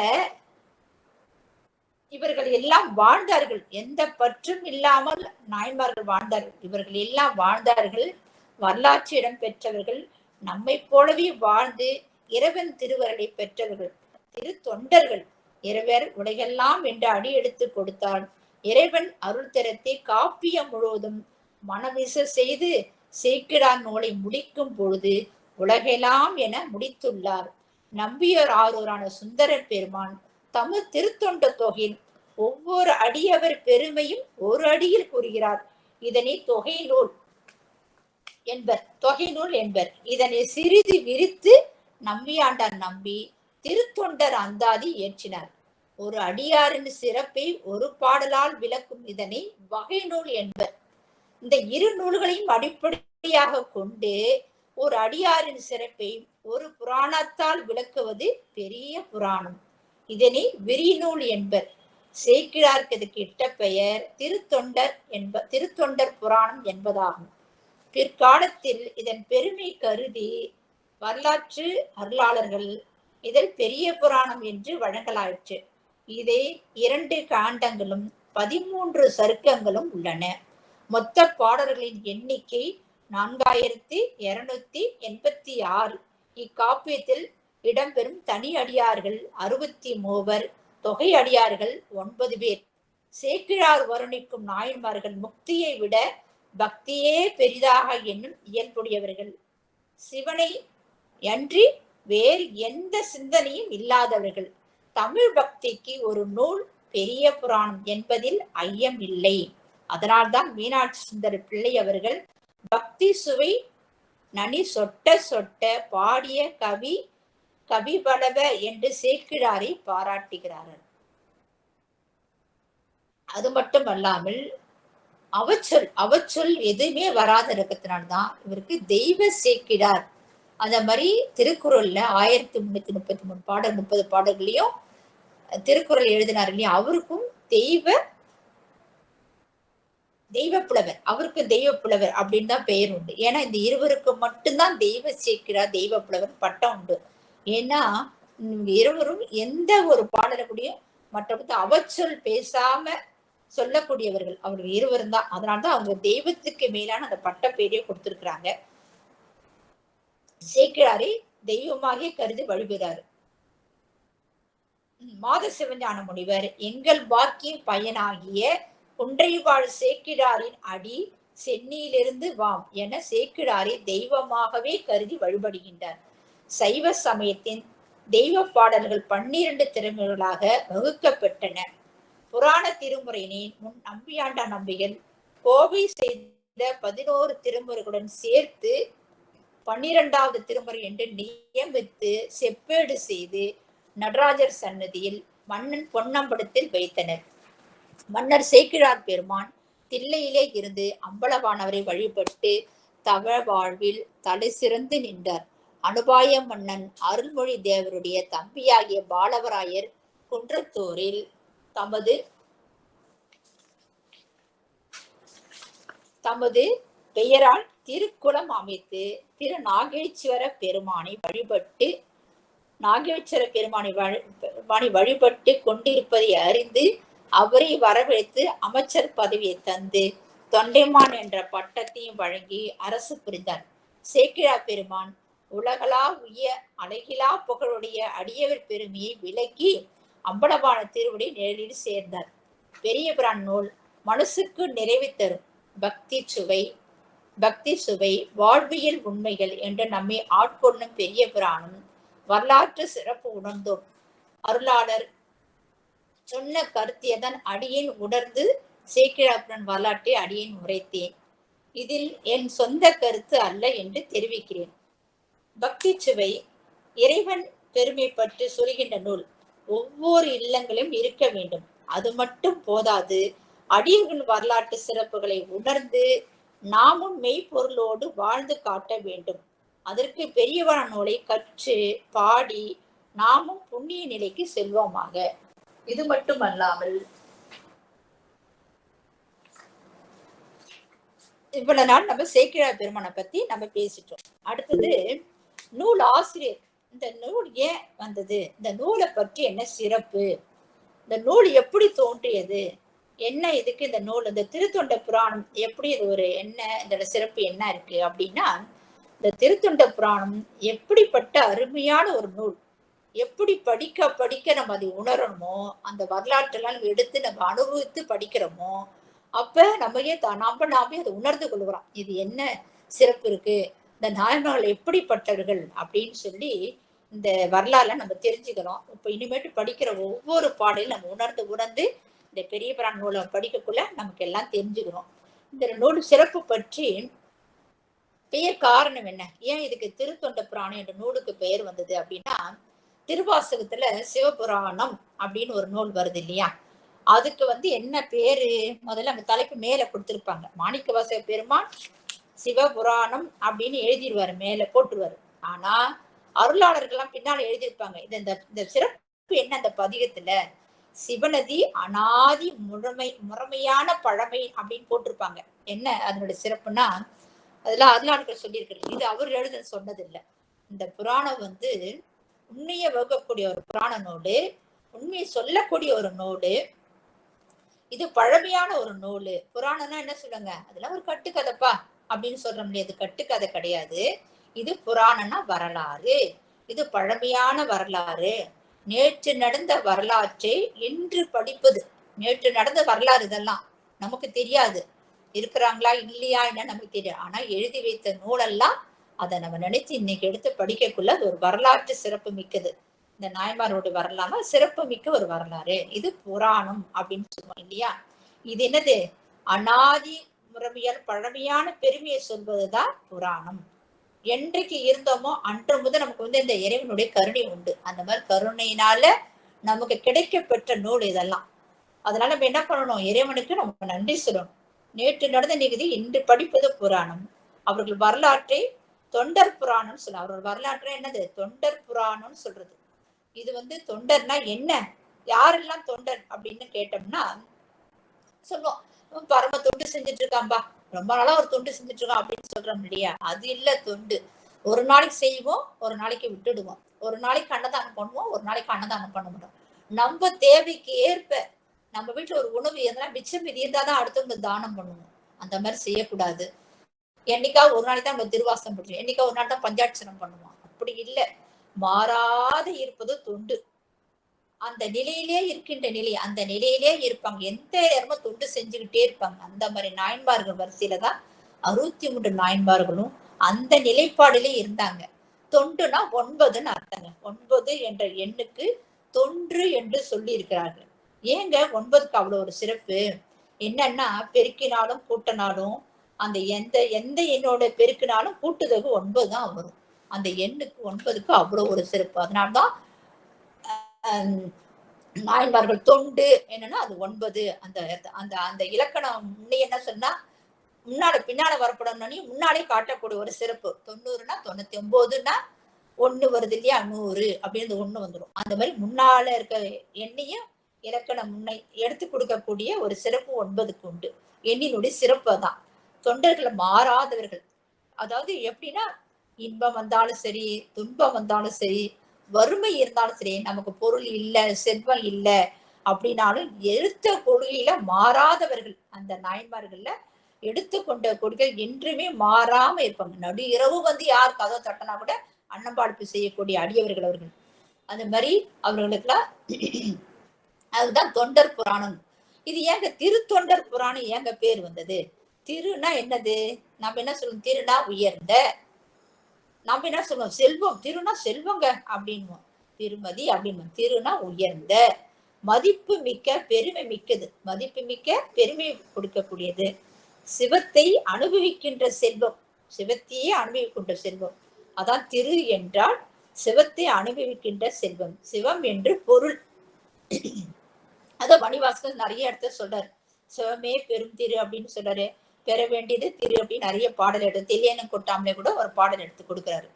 இவர்கள் எல்லாம் வாழ்ந்தார்கள், எந்த பற்றும் இல்லாமல் நாயன்மார்கள் வாழ்ந்தார்கள், இவர்கள் எல்லாம் வாழ்ந்தார்கள், வரலாற்று இடம் பெற்றவர்கள், நம்மை போலவே வாழ்ந்து இறைவன் திருவருளை பெற்றவர்கள் திருத்தொண்டர்கள். இறைவர் உலகெல்லாம் என்று அடி எடுத்து கொடுத்தால் இறைவன் அருள் தரத்தை காப்பியம் முழுவதும் மனவிச செய்து சேக்கிழார் நூலை முடிக்கும் பொழுது உலகெல்லாம் என முடித்துள்ளார். நம்பியார் ஆரூரான சுந்தர பெருமான் தமிழ் திருத்தொண்ட தொகையில் ஒவ்வொரு அடியவர் பெருமையும் ஒரு அடியில் கூறுகிறார். இதனை தொகை நூல் என்பர். இதனை சிறிது விரித்து நம்பியாண்டார் நம்பி திருத்தொண்டர் அந்தாதி இயற்றினார். ஒரு அடியாரின் சிறப்பை ஒரு பாடலால் விளக்கும் இதனை வகை நூல் என்பர். இந்த இரு நூல்களையும் அடிப்படையாக கொண்டு ஒரு அடியாரின் சிறப்பை ஒரு புராணத்தால் விளக்குவது பெரிய புராணம். இதனை விரிநூல் என்பர். சேக்கிழாருக்கு இதுக்கு இட்ட பெயர் திருத்தொண்டர் புராணம் என்பதாகும். பிற்காலத்தில் இதன் பெருமை கருதி வரலாற்று அருளாளர்கள் இதில் பெரிய புராணம் என்று வழங்கலாயிற்று. இதை 2 காண்டங்களும் 13 சருக்கங்களும் உள்ளன. மொத்த பாடல்களின் எண்ணிக்கை 4286. இக்காப்பியத்தில் இடம்பெறும் தனி அடியார்கள் 63, தொகை அடியார்கள் 9 பேர். சேக்கிழார் வருணிக்கும் நாயன்மார்கள் முக்தியை விட பக்தியே பெரிதாக என்னும் இயல்புடையவர்கள். சிவனை அன்றி வேறு எந்த சிந்தனையும் இல்லாதவர்கள். தமிழ் பக்திக்கு ஒரு நூல் பெரிய புராணம் என்பதில் ஐயம் இல்லை. அதனால்தான் மீனாட்சி சுந்தர பிள்ளை அவர்கள் பக்தி சுவை நனி சொட்ட சொட்ட பாடிய கவிபலவ என்று சேக்கிழாரை பாராட்டுகிறார்கள். அது மட்டும் அல்லாமல் அவச்சொல் எதுவுமே வராத இருக்கிறதுனால்தான் இவருக்கு தெய்வ சேக்கிழார். அந்த மாதிரி திருக்குறள்ல 1333 பாடல் 30 பாடல்களையும் திருக்குறள் எழுதினார் இல்லையா, அவருக்கும் தெய்வ புலவர், அவருக்கு தெய்வ புலவர் அப்படின்னு தான் பெயர் உண்டு. ஏன்னா இந்த இருவருக்கு மட்டும்தான் தெய்வ சேக்கிழார் தெய்வ புலவர் பட்டம் உண்டு. ஏன்னா இருவரும் எந்த ஒரு பாடலை கூடயும் மற்றபடி அவச்சொல் பேசாம சொல்லக்கூடியவர்கள் அவர்கள் இருவரும் தான். அதனால்தான் அவங்க தெய்வத்துக்கு மேலான அந்த பட்ட பெயரையே கொடுத்திருக்கிறாங்க. சேக்கிழாரை தெய்வமாக கருதி வழிபடுகிறார். மாத சிவஞான முனிவர் எங்கள் பாக்கியம் பயனாகிய குன்றைவாழ் சேக்கிழாரின் அடி சென்னியிலிருந்து வாம் என சேக்கிழாரை தெய்வமாகவே கருதி வழிபடுகின்றார். சைவ சமயத்தின் தெய்வ பாடல்கள் 12 திருமுறைகளாக வகுக்கப்பட்டன. புராண திருமுறையினை முன் நம்பியாண்ட நம்பிகள் கோவை செய்த 11 திருமுறைகளுடன் சேர்த்து 12வது திருமுறை என்று நியமித்து செப்பேடு செய்து நடராஜர் சன்னதியில் மன்னன் பொன்னம்பலத்தில் வைத்தனர். மன்னர் சேக்கிழார் பெருமான் தில்லையிலே இருந்து அம்பலவானவரை வழிபட்டு தவ வாழ்வில் தலை சிறந்து நின்றார். அனுபாய மன்னன் அருள்மொழி தேவருடைய தம்பியாகிய பாலவராயர் குன்றத்தூரில் தமது பெயரால் திருக்குளம் அமைத்து திரு நாகேஸ்வர பெருமானை வழிபட்டு கொண்டிருப்பதை அறிந்து அவரை வரவழைத்து அமைச்சர் பதவியை தந்து தொண்டைமான் என்ற பட்டத்தையும் வழங்கி அரசு புரிந்தார். சேக்கிழார் பெருமான் உலகளா உய அழகிலா புகழுடைய அடியவர் பெருமையை விலக்கி அம்பலவான திருவடி நிழலில் சேர்ந்தார். பெரிய புராண நூல் மனசுக்கு நிறைவு தரும் பக்தி சுவை வாழ்வியல் உண்மைகள் என்று நம்மை ஆட்கொள்ளும் பெரிய புராணம் வரலாற்று சிறப்பு உணர்ந்தோம். அருளாளர் சொன்ன கருத்தியதான் அடியேன் உணர்ந்து சேக்கிழார் வரலாற்றை அடியேன் உரைத்தேன். இதில் என் சொந்த கருத்து அல்ல என்று தெரிவிக்கிறேன். பக்தி சுவை இறைவன் பெருமை பற்றி சொல்கின்ற நூல் ஒவ்வொரு இல்லங்களிலும் இருக்க வேண்டும். அது மட்டும் போதாது, அடியர்கள் வரலாற்று சிறப்புகளை உணர்ந்து நாமும் மெய்ப்பொருளோடு வாழ்ந்து காட்ட வேண்டும். அதற்கு பெரியவன நூலை கற்று பாடி நாமும் புண்ணிய நிலைக்கு செல்வோமாக. இது மட்டுமல்லாமல் இவ்வளவு நாள் நம்ம சேக்கிழார் பெருமானை பத்தி நம்ம பேசிட்டோம். அடுத்தது நூல் ஆசிரியர். இந்த நூல் ஏன் வந்தது, இந்த நூலை பற்றி என்ன சிறப்பு, இந்த நூல் எப்படி தோன்றியது, என்ன இதுக்கு இந்த நூல், இந்த திருத்தொண்ட புராணம் எப்படி இது ஒரு என்ன இதோட சிறப்பு என்ன இருக்கு அப்படின்னா, இந்த திருத்தொண்ட புராணம் எப்படிப்பட்ட அருமையான ஒரு நூல். எப்படி படிக்க படிக்க நம்ம அதை உணரணுமோ, அந்த வரலாற்றெல்லாம் எடுத்து நம்ம அனுபவித்து படிக்கிறோமோ, அப்ப நம்மையே நாமே அதை உணர்ந்து கொள்கிறோம். இது என்ன சிறப்பு இருக்கு, இந்த நாயன்மார்கள் எப்படிப்பட்டவர்கள் அப்படின்னு சொல்லி இந்த வரலாறுல நம்ம தெரிஞ்சுக்கிறோம். இப்ப இனிமேட்டு படிக்கிற ஒவ்வொரு பாடலையும் நம்ம உணர்ந்து உணர்ந்து இந்த பெரிய புராண நூலை படிக்கக்குள்ள நமக்கு எல்லாம் தெரிஞ்சுக்கிறோம். இந்த நூல் சிறப்பு பற்றி பெயர் காரணம் என்ன, ஏன் இதுக்கு திருத்தொண்ட புராணம் என்ற நூலுக்கு பெயர் வந்தது அப்படின்னா, திருவாசகத்துல சிவபுராணம் அப்படின்னு ஒரு நூல் வருது இல்லையா, அதுக்கு என்ன பேரு, முதல்ல அந்த தலைப்பு மேல கொடுத்திருப்பாங்க. மாணிக்கவாசக பெருமான் சிவபுராணம் அப்படின்னு எழுதிடுவாரு, மேல போட்டுருவாரு. ஆனா அருளாளர்கள்லாம் பின்னால எழுதியிருப்பாங்க. இந்த சிறப்பு என்ன, அந்த பதிகத்துல சிவநதி அனாதி முறைமையான பழமை அப்படின்னு போட்டிருப்பாங்க. என்ன அதனுடைய சிறப்புன்னா, அதெல்லாம் அருளாளர்கள் சொல்லியிருக்கிறது. இது அவர் எழுத சொன்னது இல்லை. இந்த புராணம் உண்மையை வகுக்கக்கூடிய ஒரு புராண நூலு, உண்மையை சொல்லக்கூடிய ஒரு நூலு. இது பழமையான ஒரு நூலு. புராணம்னா என்ன சொல்லுங்க, அதெல்லாம் ஒரு கட்டுக்கதைப்பா அப்படின்னு சொல்ற முடியாது. கட்டுக்கதை கிடையாது. இது புராணம்னா வரலாறு. இது பழமையான வரலாறு. நேற்று நடந்த வரலாற்றை இன்று படிப்பது. நேற்று நடந்த வரலாறு இதெல்லாம் நமக்கு தெரியாது, இருக்கிறாங்களா இல்லையா என்ன நமக்கு தெரியாது. ஆனா எழுதி வைத்த நூலெல்லாம் அதை நம்ம நினைச்சு இன்னைக்கு எடுத்து படிக்கக்குள்ள அது ஒரு வரலாற்று சிறப்பு மிக்கது. இந்த நாயன்மாரோட வரலாறு சிறப்பு மிக்க ஒரு வரலாறு. இது புராணம் அப்படின்னு சொல்லுவோம் இல்லையா. இது என்னது, அனாதி முறைமையால் பழமையான பெருமையை சொல்வதுதான் புராணம். என்றைக்கு இருந்தோமோ அன்று முதல் நமக்கு இந்த இறைவனுடைய கருணை உண்டு. அந்த மாதிரி கருணையினால நமக்கு கிடைக்க பெற்ற நூல் இதெல்லாம். அதனால நம்ம என்ன பண்ணணும், இறைவனுக்கு நம்ம நன்றி சொல்லணும். நேற்று நடந்த நிகழ்ச்சி இன்று படிப்பது புராணம். அவர்கள் வரலாற்றை தொண்டர் புராணம் சொல்ல. அவர்கள் வரலாற்றை என்னது, தொண்டர் புராணம்னு சொல்றது. இது தொண்டர்னா என்ன, யாரெல்லாம் தொண்டர் அப்படின்னு கேட்டோம்னா சொல்லுவோம், பரம தொண்டு செஞ்சுட்டு இருக்கான்பா, ரொம்ப நாளா ஒரு தொண்டு செஞ்சுட்டு இருக்கான் அப்படின்னு சொல்றோம் இல்லையா. அது இல்ல தொண்டு. ஒரு நாளைக்கு செய்வோம், ஒரு நாளைக்கு விட்டுடுவோம். ஒரு நாளைக்கு அன்னதானம் பண்ணுவோம், ஒரு நாளைக்கு அன்னதானம் பண்ண மாட்டோம். நம்ம தேவைக்கு ஏற்ப நம்ம வீட்டுல ஒரு உணவு எதனா மிச்சம் மீதி இருந்தாதான் அடுத்தவங்களுக்கு தானம் பண்ணுவோம். அந்த மாதிரி செய்யக்கூடாது. என்னைக்காவது ஒரு நாளைக்கு தான் நம்ம திருவாசனம் பண்றோம், என்னைக்கா ஒரு நாள் தான் பஞ்சாட்சரம் பண்ணுவோம். அப்படி இல்லை. மாறாத இருப்பது தொண்டு. அந்த நிலையிலே இருக்கின்ற நிலை, அந்த நிலையிலே இருப்பாங்க. எந்த நேரமும் தொண்டு செஞ்சுக்கிட்டே இருப்பாங்க. அந்த மாதிரி நாயன்மார்கள் வரிசையில தான் 63 நாயன்மார்களும் அந்த நிலைப்பாடிலே இருந்தாங்க. தொண்டுனா 9ன்னு அர்த்தங்க. 9 என்ற எண்ணுக்கு தொன்று என்று சொல்லி இருக்கிறார்கள். ஏங்க 9க்கு அவ்வளவு ஒரு சிறப்பு என்னன்னா, பெருக்கினாலும் கூட்டினாலும் அந்த எந்த எண்ணோட பெருக்கினாலும் கூட்டுதொகை 9 தான் வரும். அந்த எண்ணுக்கு 9க்கு அவ்வளவு ஒரு சிறப்பு. அதனால்தான் நாயன்மார்கள் தொண்டு என்னன்னா அது 9. அந்த அந்த அந்த இலக்கணம் முன்னே என்ன சொன்னா, முன்னால பின்னால வரப்படணும்னு முன்னாலே காட்டக்கூடிய ஒரு சிறப்பு. 90னா 99னா 1 வருது இல்லையா, 100 அப்படின்னு 1 வந்துடும். அந்த மாதிரி முன்னால இருக்க எண்ணையும் இலக்கணம் முன்னை எடுத்து கொடுக்கக்கூடிய ஒரு சிறப்பு 9க்கு உண்டு. எண்ணினுடைய சிறப்பு தான். தொண்டர்களை மாறாதவர்கள். அதாவது எப்படின்னா, இன்பம் வந்தாலும் சரி, துன்பம் வந்தாலும் சரி, வறுமை இருந்தாலும் சரி, நமக்கு பொருள் இல்ல, செல்வம் இல்ல அப்படின்னாலும் எடுத்த கொள்கையில மாறாதவர்கள். அந்த நாயன்மார்கள்ல எடுத்துக்கொண்ட கொள்கை என்றுமே மாறாம இருப்பாங்க. நடு இரவு யார் கதவை தட்டினா கூட அன்னம்பாடுப்பு செய்யக்கூடிய அடியவர்கள் அவர்கள். அந்த மாதிரி அவர்களுக்கெல்லாம் அதுதான் தொண்டர் புராணம். இது ஏங்க திருத்தொண்டர் புராணம் ஏங்க பேர் வந்தது? திருனா என்னது, நம்ம என்ன சொல்லுவோம், திருனா உயர்ந்த. நம்ம என்ன சொல்லுவோம், செல்வம். திருனா செல்வங்க அப்படின்னு. திருமதி அப்படின்னு. திருனா உயர்ந்த, மதிப்பு மிக்க, பெருமை மிக்கது. மதிப்பு மிக்க, பெருமை கொடுக்கக்கூடியது. சிவத்தை அனுபவிக்கின்ற செல்வம். சிவத்தையே அனுபவிக்கின்ற செல்வம். அதான் திரு என்றால் சிவத்தை அனுபவிக்கின்ற செல்வம். சிவம் என்று பொருள். அத மணிவாசகர் நிறைய இடத்த சொல்றாரு. சிவமே பெரும் திரு அப்படின்னு சொல்றாரு. பெற வேண்டியது திரு அப்படின்னு நிறைய பாடல் எடுத்து தெளியனும் கொட்டாமலே கூட ஒரு பாடல் எடுத்து கொடுக்குறாரு.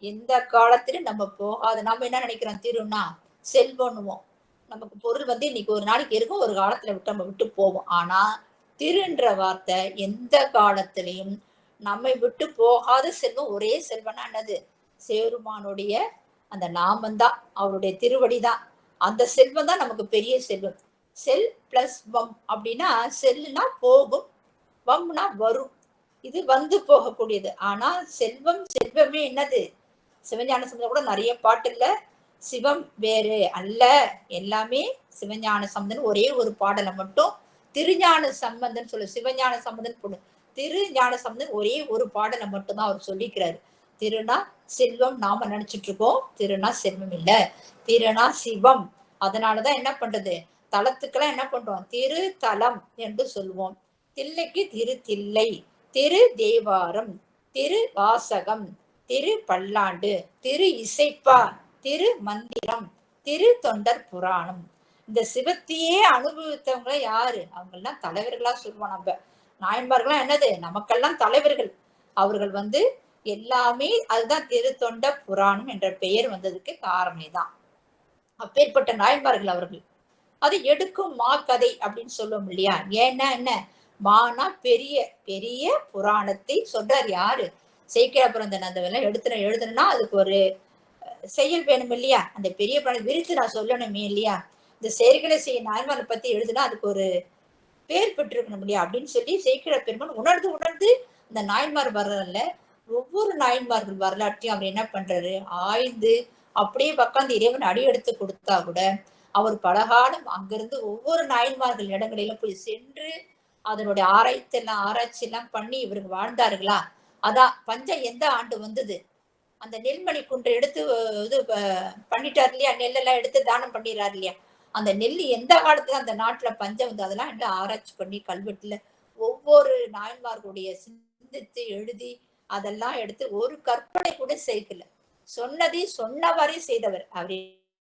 எந்த காலத்திலும் நம்ம போகாத, நம்ம என்ன நினைக்கிறோம், திருன்னா செல்வம்னுவோம். நமக்கு பொருள் இன்னைக்கு ஒரு நாளைக்கு இருக்கும், ஒரு காலத்துல விட்டு நம்ம விட்டு போவோம். ஆனா திருன்ற வார்த்தை எந்த காலத்திலையும் நம்மை விட்டு போகாத செல்வம். ஒரே செல்வம்னா என்னது, சேருமானுடைய அந்த நாமந்தான், அவருடைய திருவடிதான். அந்த செல்வம் தான் நமக்கு பெரிய செல்வம். செல் பிளஸ் வம் அப்படின்னா, செல்லுனா போகும், வம்னா வரும். இது வந்து போகக்கூடியது. ஆனா செல்வம் செல்வமே என்னது? சிவஞான சம்பந்தர் கூட நிறைய பாட்டு இல்ல, சிவம் வேறு அல்ல, எல்லாமே சிவஞான சம்பந்தன் ஒரே ஒரு பாடலை மட்டும் திருஞான சம்பந்தன் சொல்லு, சிவஞான சம்பந்தன் பொண்ணு திருஞான சம்பந்தன் ஒரே ஒரு பாடலை மட்டும் தான் அவர் சொல்லிக்கிறாரு. திருனா செல்வம் நாம நினைச்சிட்டு இருக்கோம், திருனா செல்வம் இல்ல, திருனா சிவம். அதனாலதான் என்ன பண்றது, தலத்துக்கெல்லாம் என்ன பண்றோம், திரு தலம் என்று சொல்லுவோம். தில்லைக்கு திரு தில்லை, திரு தேவாரம், திரு வாசகம், திரு பல்லாண்டு, திரு இசைப்பா, திரு மந்திரம், திரு தொண்டர் புராணம். இந்த சிவத்தையே அனுபவித்தவங்க யாரு, அவங்க எல்லாம் தலைவர்களா சொல்லுவோம். நம்ம நாயன்மார்கள்லாம் என்னது, நமக்கெல்லாம் தலைவர்கள். அவர்கள் வந்து எல்லாமே, அதுதான் திரு தொண்ட புராணம் என்ற பெயர் வந்ததுக்கு காரணமே தான். அப்பேற்பட்ட நாயன்மார்கள் அவர்கள். அது எடுக்கும் மா கதை அப்படின்னு சொல்லுவோம் இல்லையா. ஏன்னா என்ன, மானா பெரிய பெரிய புராணத்தை சொல்றார் யாரு, சேக்கிழார். அந்த எல்லாம் எழுதணும்னா அதுக்கு ஒரு செயல் வேணும் இல்லையா. அந்த பெரிய புராணம் விரித்து நான் சொல்லணுமே இல்லையா. இந்த செயல்களை செய்ய நாயன்மாரை பத்தி எழுதுனா அதுக்கு ஒரு பேர் பெற்றிருக்கணும் இல்லையா அப்படின்னு சொல்லி சேக்கிழார் பெருமான் உணர்ந்து உணர்ந்து இந்த நாயன்மார் வரலாறுல ஒவ்வொரு நாயன்மார்கள் வரலாற்றையும் அவர் என்ன பண்றாரு, ஆய்ந்து அப்படியே உட்காந்து இறைவன் அடி எடுத்து கொடுத்தா கூட அவர் பலகாலம் அங்கிருந்து ஒவ்வொரு நாயன்மார்கள் இடங்களிலும் போய் சென்று அதனுடைய ஆராய்ச்சி எல்லாம் பண்ணி இவருக்கு வாழ்ந்தார்களா. அதான் பஞ்சம் எந்த ஆண்டு வந்தது, அந்த நெல்மணி குன்று எடுத்து இது பண்ணிட்டாரு இல்லையா, நெல்லெல்லாம் எடுத்து தானம் பண்ணிடுறாரு இல்லையா. அந்த நெல் எந்த காலத்துல அந்த நாட்டுல பஞ்சம் வந்து அதெல்லாம் என்ன ஆராய்ச்சி பண்ணி கல்வெட்டுல ஒவ்வொரு நாயன்மார்களுடைய சிந்தித்து எழுதி அதெல்லாம் எடுத்து ஒரு கற்பனை கூட சேர்க்கல. சொன்னதை சொன்னவரை செய்தவர் அவர்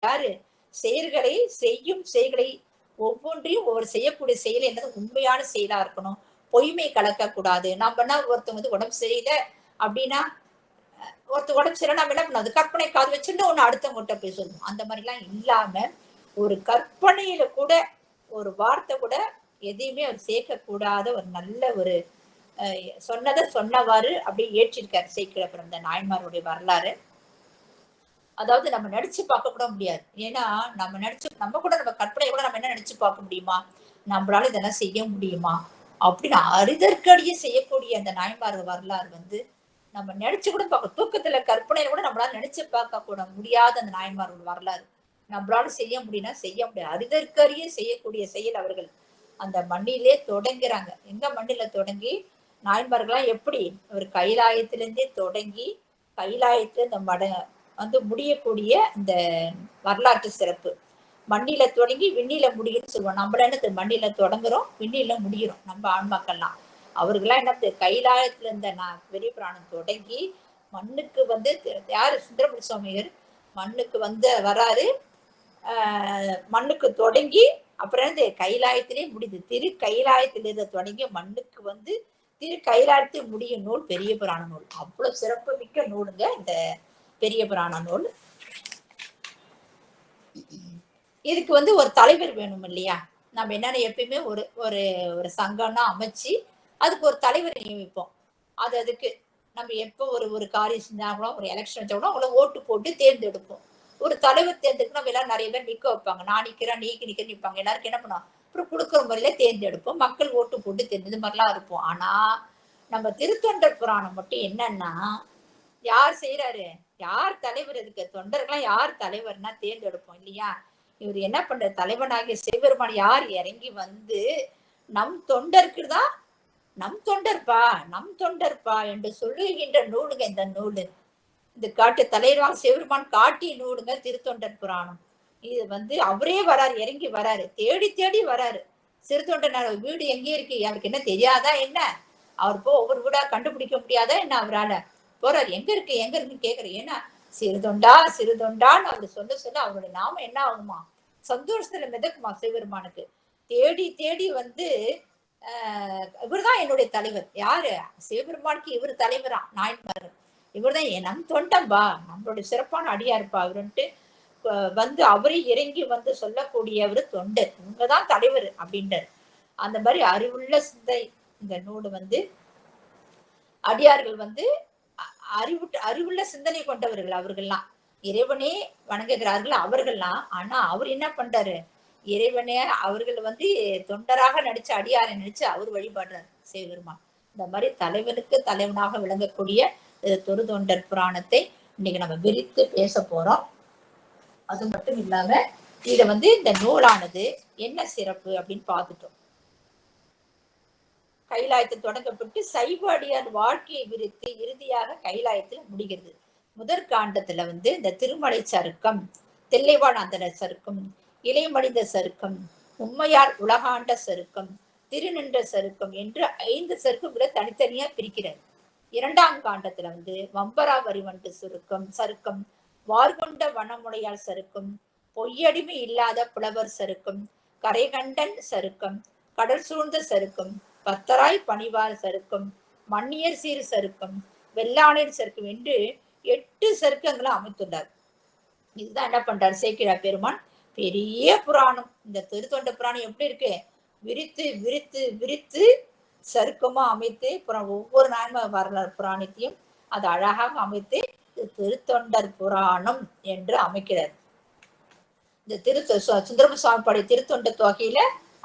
யாரு, செயல்களை செய்யும் செயல்களை ஒவ்வொன்றையும் ஒவ்வொரு செய்யக்கூடிய செயல் என்னது உண்மையான செயலா இருக்கணும், பொய்மை கலக்க கூடாது. நாம ஒருத்தவங்க வந்து உடம்பு செய்யல அப்படின்னா, ஒருத்தர் உடம்பு சரியில்லை நம்ம என்ன பண்ணோம், அது கற்பனை காது வச்சுட்டு ஒண்ணு அடுத்தவங்கிட்ட போய் சொல்லணும். அந்த மாதிரி எல்லாம் இல்லாம ஒரு கற்பனையில கூட ஒரு வார்த்தை கூட எதையுமே அவர் சேர்க்க கூடாத ஒரு நல்ல ஒரு சொன்னதை சொன்னவாறு அப்படியே ஏற்றிருக்காரு சேக்கிழார். இந்த நாயன்மாருடைய வரலாறு அதாவது நம்ம நடிச்சு பார்க்க கூட முடியாது. ஏன்னா நம்ம கூட நம்ம கற்பனை கூட நம்ம என்ன நினைச்சு பார்க்க முடியுமா, நம்மளால இதெல்லாம் செய்ய முடியுமா அப்படின்னு அரிதற்கடியே செய்யக்கூடிய அந்த நாயன்மார்கள் வரலாறு வந்து நம்ம நினைச்சு கூட பார்க்க, தூக்கத்துல கற்பனையில கூட நம்மளால நினைச்சு பார்க்க கூட முடியாத அந்த நாயன்மார்கள் வரலாறு நம்மளால செய்ய முடியும்னா செய்ய முடியாது. அரிதற்கரிய செய்யக்கூடிய செயல் அவர்கள் அந்த மண்ணிலே தொடங்குறாங்க. எங்க மண்ணில தொடங்கி நாயன்மார்கள்லாம் எப்படி ஒரு கைலாயத்திலிருந்தே தொடங்கி கைலாயத்துல இந்த வந்து முடியக்கூடிய இந்த வரலாற்று சிறப்பு. மண்ணில தொடங்கி விண்ணில முடியும்னு சொல்லுவோம். நம்மள என்னது மண்ணில தொடங்குறோம் விண்ணில முடிகிறோம் நம்ம ஆன்மாக்கள்லாம். அவர்கள்லாம் என்னது கைலாயத்துல இருந்த பெரிய புராணம் தொடங்கி மண்ணுக்கு வந்து யாரு சுந்தரமூர்த்தி சுவாமிகள் மண்ணுக்கு வந்து வராரு, மண்ணுக்கு தொடங்கி அப்புறம் இருந்து கைலாயத்திலே முடியுது. திரு கைலாயத்திலிருந்து தொடங்கி மண்ணுக்கு வந்து திரு கைலாயத்தில் முடியும் நூல் பெரிய புராண நூல். அவ்வளவு சிறப்பு மிக்க நூலுங்க இந்த பெரிய புராண நூல். இதுக்கு வந்து ஒரு தலைவர் வேணும் இல்லையா. நம்ம என்னன்னா எப்பயுமே ஒரு ஒரு ஒரு சங்கம்னா அமைச்சு அதுக்கு ஒரு தலைவரை நியமிப்போம். அதுக்கு நம்ம எப்போ ஒரு காரியம் செஞ்சாங்களோ ஒரு எலெக்ஷன் வச்சா கூட அவங்கள ஓட்டு போட்டு தேர்ந்தெடுப்போம். ஒரு தலைவர் தேர்ந்தெடுக்க நம்ம எல்லாரும் நிறைய பேர் நிக்க வைப்பாங்க. நான் நிக்கிறேன் நீக்கு நிக்க நிற்பாங்க. எல்லாருக்கும் என்ன பண்ணுவோம், அப்புறம் கொடுக்குற முறையில தேர்ந்தெடுப்போம். மக்கள் ஓட்டு போட்டு தேர்ந்து மாதிரிலாம் இருப்போம். ஆனா நம்ம திருத்தொண்டர் புராணம் மட்டும் என்னன்னா யார் செய்யறாரு, யார் தலைவர், இதுக்கு தொண்டர்கள்லாம் யார் தலைவர்னா தேர்ந்தெடுப்போம் இல்லையா. இவர் என்ன பண்ற, தலைவனாகிய சிவபெருமான் யார் இறங்கி வந்து நம் தொண்டருக்கு தான் நம் தொண்டர்பா என்று சொல்லுகின்ற நூலுங்க இந்த நூலு. இந்த காட்டு தலைவராக சிவபெருமான் காட்டிய நூலுங்க திருத்தொண்டர் புராணம். இது வந்து அவரே வராரு, இறங்கி வராரு, தேடி தேடி வராரு. சிறுத்தொண்டர் வீடு எங்கே இருக்கு அவருக்கு என்ன தெரியாதா என்ன, அவர் போ ஒவ்வொரு வீடா கண்டுபிடிக்க முடியாதா என்ன, அவரால போறாரு. எங்க இருக்குன்னு கேக்குறேன். ஏன்னா சிறுதொண்டான்னு அவர் சொல்ல அவருடைய நாமம் என்ன ஆகுமா, சந்தோஷத்துல மிதக்குமா சிவபெருமானுக்கு. தேடி தேடி வந்து இவர்தான் என்னுடைய தலைவர். யாரு, சிவபெருமானுக்கு இவர் தலைவரா நாயன்மார்கள். இவர்தான் நம் தொண்டம்பா, நம்மளுடைய சிறப்பான அடியாருப்பா அவருன்ட்டு வந்து அவரே இறங்கி வந்து சொல்லக்கூடியவர் தொண்டர், இவங்கதான் தலைவர் அப்படின்றார். அந்த மாதிரி அறிவுள்ள சிந்தை இந்த நூல் வந்து அடியார்கள் வந்து அறிவுள்ள சிந்தனை கொண்டவர்கள் அவர்கள்லாம். இறைவனே வணங்குகிறார்கள் அவர்கள்லாம். ஆனா அவர் என்ன பண்றாரு, இறைவனே அவர்கள் வந்து தொண்டராக நடிச்ச அடியாரை நினைச்சு அவர் வழிபாடுறார் சிவபெருமான். இந்த மாதிரி தலைவனுக்கு தலைவனாக விளங்கக்கூடிய தொருதொண்டர் புராணத்தை இன்னைக்கு நம்ம விரித்து பேச போறோம். அது மட்டும் இல்லாம இத இந்த நூலானது என்ன சிறப்பு அப்படின்னு பார்த்துட்டோம். கைலாயத்தில் தொடங்கப்பட்டு சைவ அடியார் வாழ்க்கையை விரித்து இறுதியாக கைலாயத்தில் முடிகிறது. முதற் காண்டத்துல இந்த திருமலை சருக்கம், தில்லைவாழ் சருக்கம், இலைமடிந்த சருக்கம், உண்மையால் உலகாண்ட சருக்கம், திருநின்ற சருக்கம் என்று 5 சருக்கங்களை தனித்தனியா பிரிக்கிறார். 2ஆம் காண்டத்துல வம்பரா வரிவண்டு சருக்கம், வார்கொண்ட வனமுடையால் சருக்கம், பொய்யடிமை இல்லாத புலவர் சருக்கம், கரைகண்டன் சருக்கம், கடல் சூழ்ந்த சருக்கம், பத்தராய் பணிவார் சருக்கம், மன்னியர் சீர் சருக்கம், வெள்ளாளர் சருக்கம் என்று 8 சருக்கங்களை அமைத்துள்ளார். இதுதான் என்ன பண்றாரு சேக்கிழார் பெருமான். பெரிய புராணம். இந்த திருத்தொண்ட புராணம் எப்படி இருக்கு? விரித்து விரித்து விரித்து சருக்கமா அமைத்து ஒவ்வொரு நான்ம வரலாறு புராணத்தையும் அது அழகாக அமைத்து திருத்தொண்டர் புராணம் என்று அமைக்கிறார். இந்த சுந்தரம சுவாமி பாடிய திருத்தொண்ட தொகையில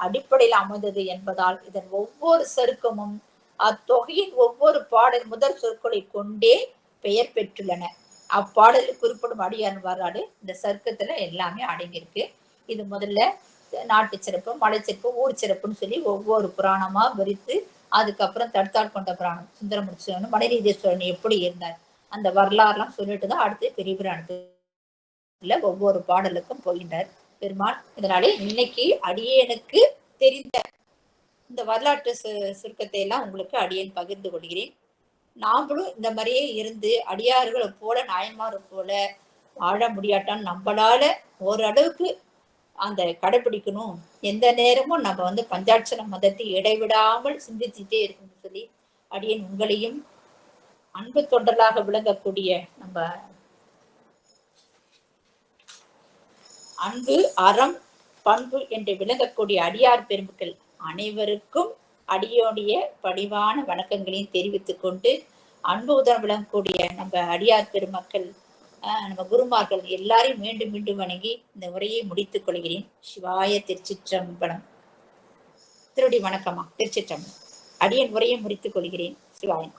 அடிப்படையில் அமைந்தது என்பதால் இதன் ஒவ்வொரு சருக்கமும் அத்தொகையின் ஒவ்வொரு பாடல் முதல் சொற்களை கொண்டே பெயர் பெற்றுள்ளன. அப்பாடலில் குறிப்பிடும் அடியார் வரலாறு இந்த சருக்கத்துல எல்லாமே அடங்கியிருக்கு. இது முதல்ல நாட்டு சிறப்பு, மலை சிறப்பு, ஊர் சிறப்புன்னு சொல்லி ஒவ்வொரு புராணமா விரித்து அதுக்கப்புறம் தடுத்தாள் கொண்ட புராணம் சுந்தரமுடிச்சவன் மணிநீதேஸ்வரன் எப்படி இருந்தார் அந்த வரலாறுலாம் சொல்லிட்டு தான் அடுத்து பெரிய புராணத்துல ஒவ்வொரு பாடலுக்கும் போகின்றார் பெருமாள். இதனாலே இன்னைக்கு அடியேனுக்கு தெரிந்த இந்த வரலாற்று சுருக்கத்தை எல்லாம் உங்களுக்கு அடியேன் பகிர்ந்து கொள்கிறேன். நாமளும் இந்த மாதிரியே இருந்து அடியார்களை போல நாயன்மாரை போல வாழ முடியாட்டான்னு நம்மளால ஓரளவுக்கு அந்த கடைபிடிக்கணும். எந்த நேரமும் நம்ம பஞ்சாட்சர மதத்தை இடைவிடாமல் சிந்திச்சுட்டே இருக்கணும்னு சொல்லி அடியேன் உங்களையும் அன்பு தொண்டலாக விளங்கக்கூடிய நம்ம அன்பு அறம் பண்பு என்று விளங்கக்கூடிய அடியார் பெருமக்கள் அனைவருக்கும் அடியோடைய பணிவான வணக்கங்களையும் தெரிவித்துக் கொண்டு அன்பு உதவி விளங்கக்கூடிய நம்ம அடியார் பெருமக்கள் நம்ம குருமார்கள் எல்லாரையும் மீண்டும் மீண்டும் வணங்கி இந்த உரையை முடித்துக் கொள்கிறேன். சிவாய திருச்சிற்றம்பலம். திருடி வணக்கமா திருச்சிற்றம்பலம். அடியன் உரையை முடித்துக் கொள்கிறேன். சிவாயன்.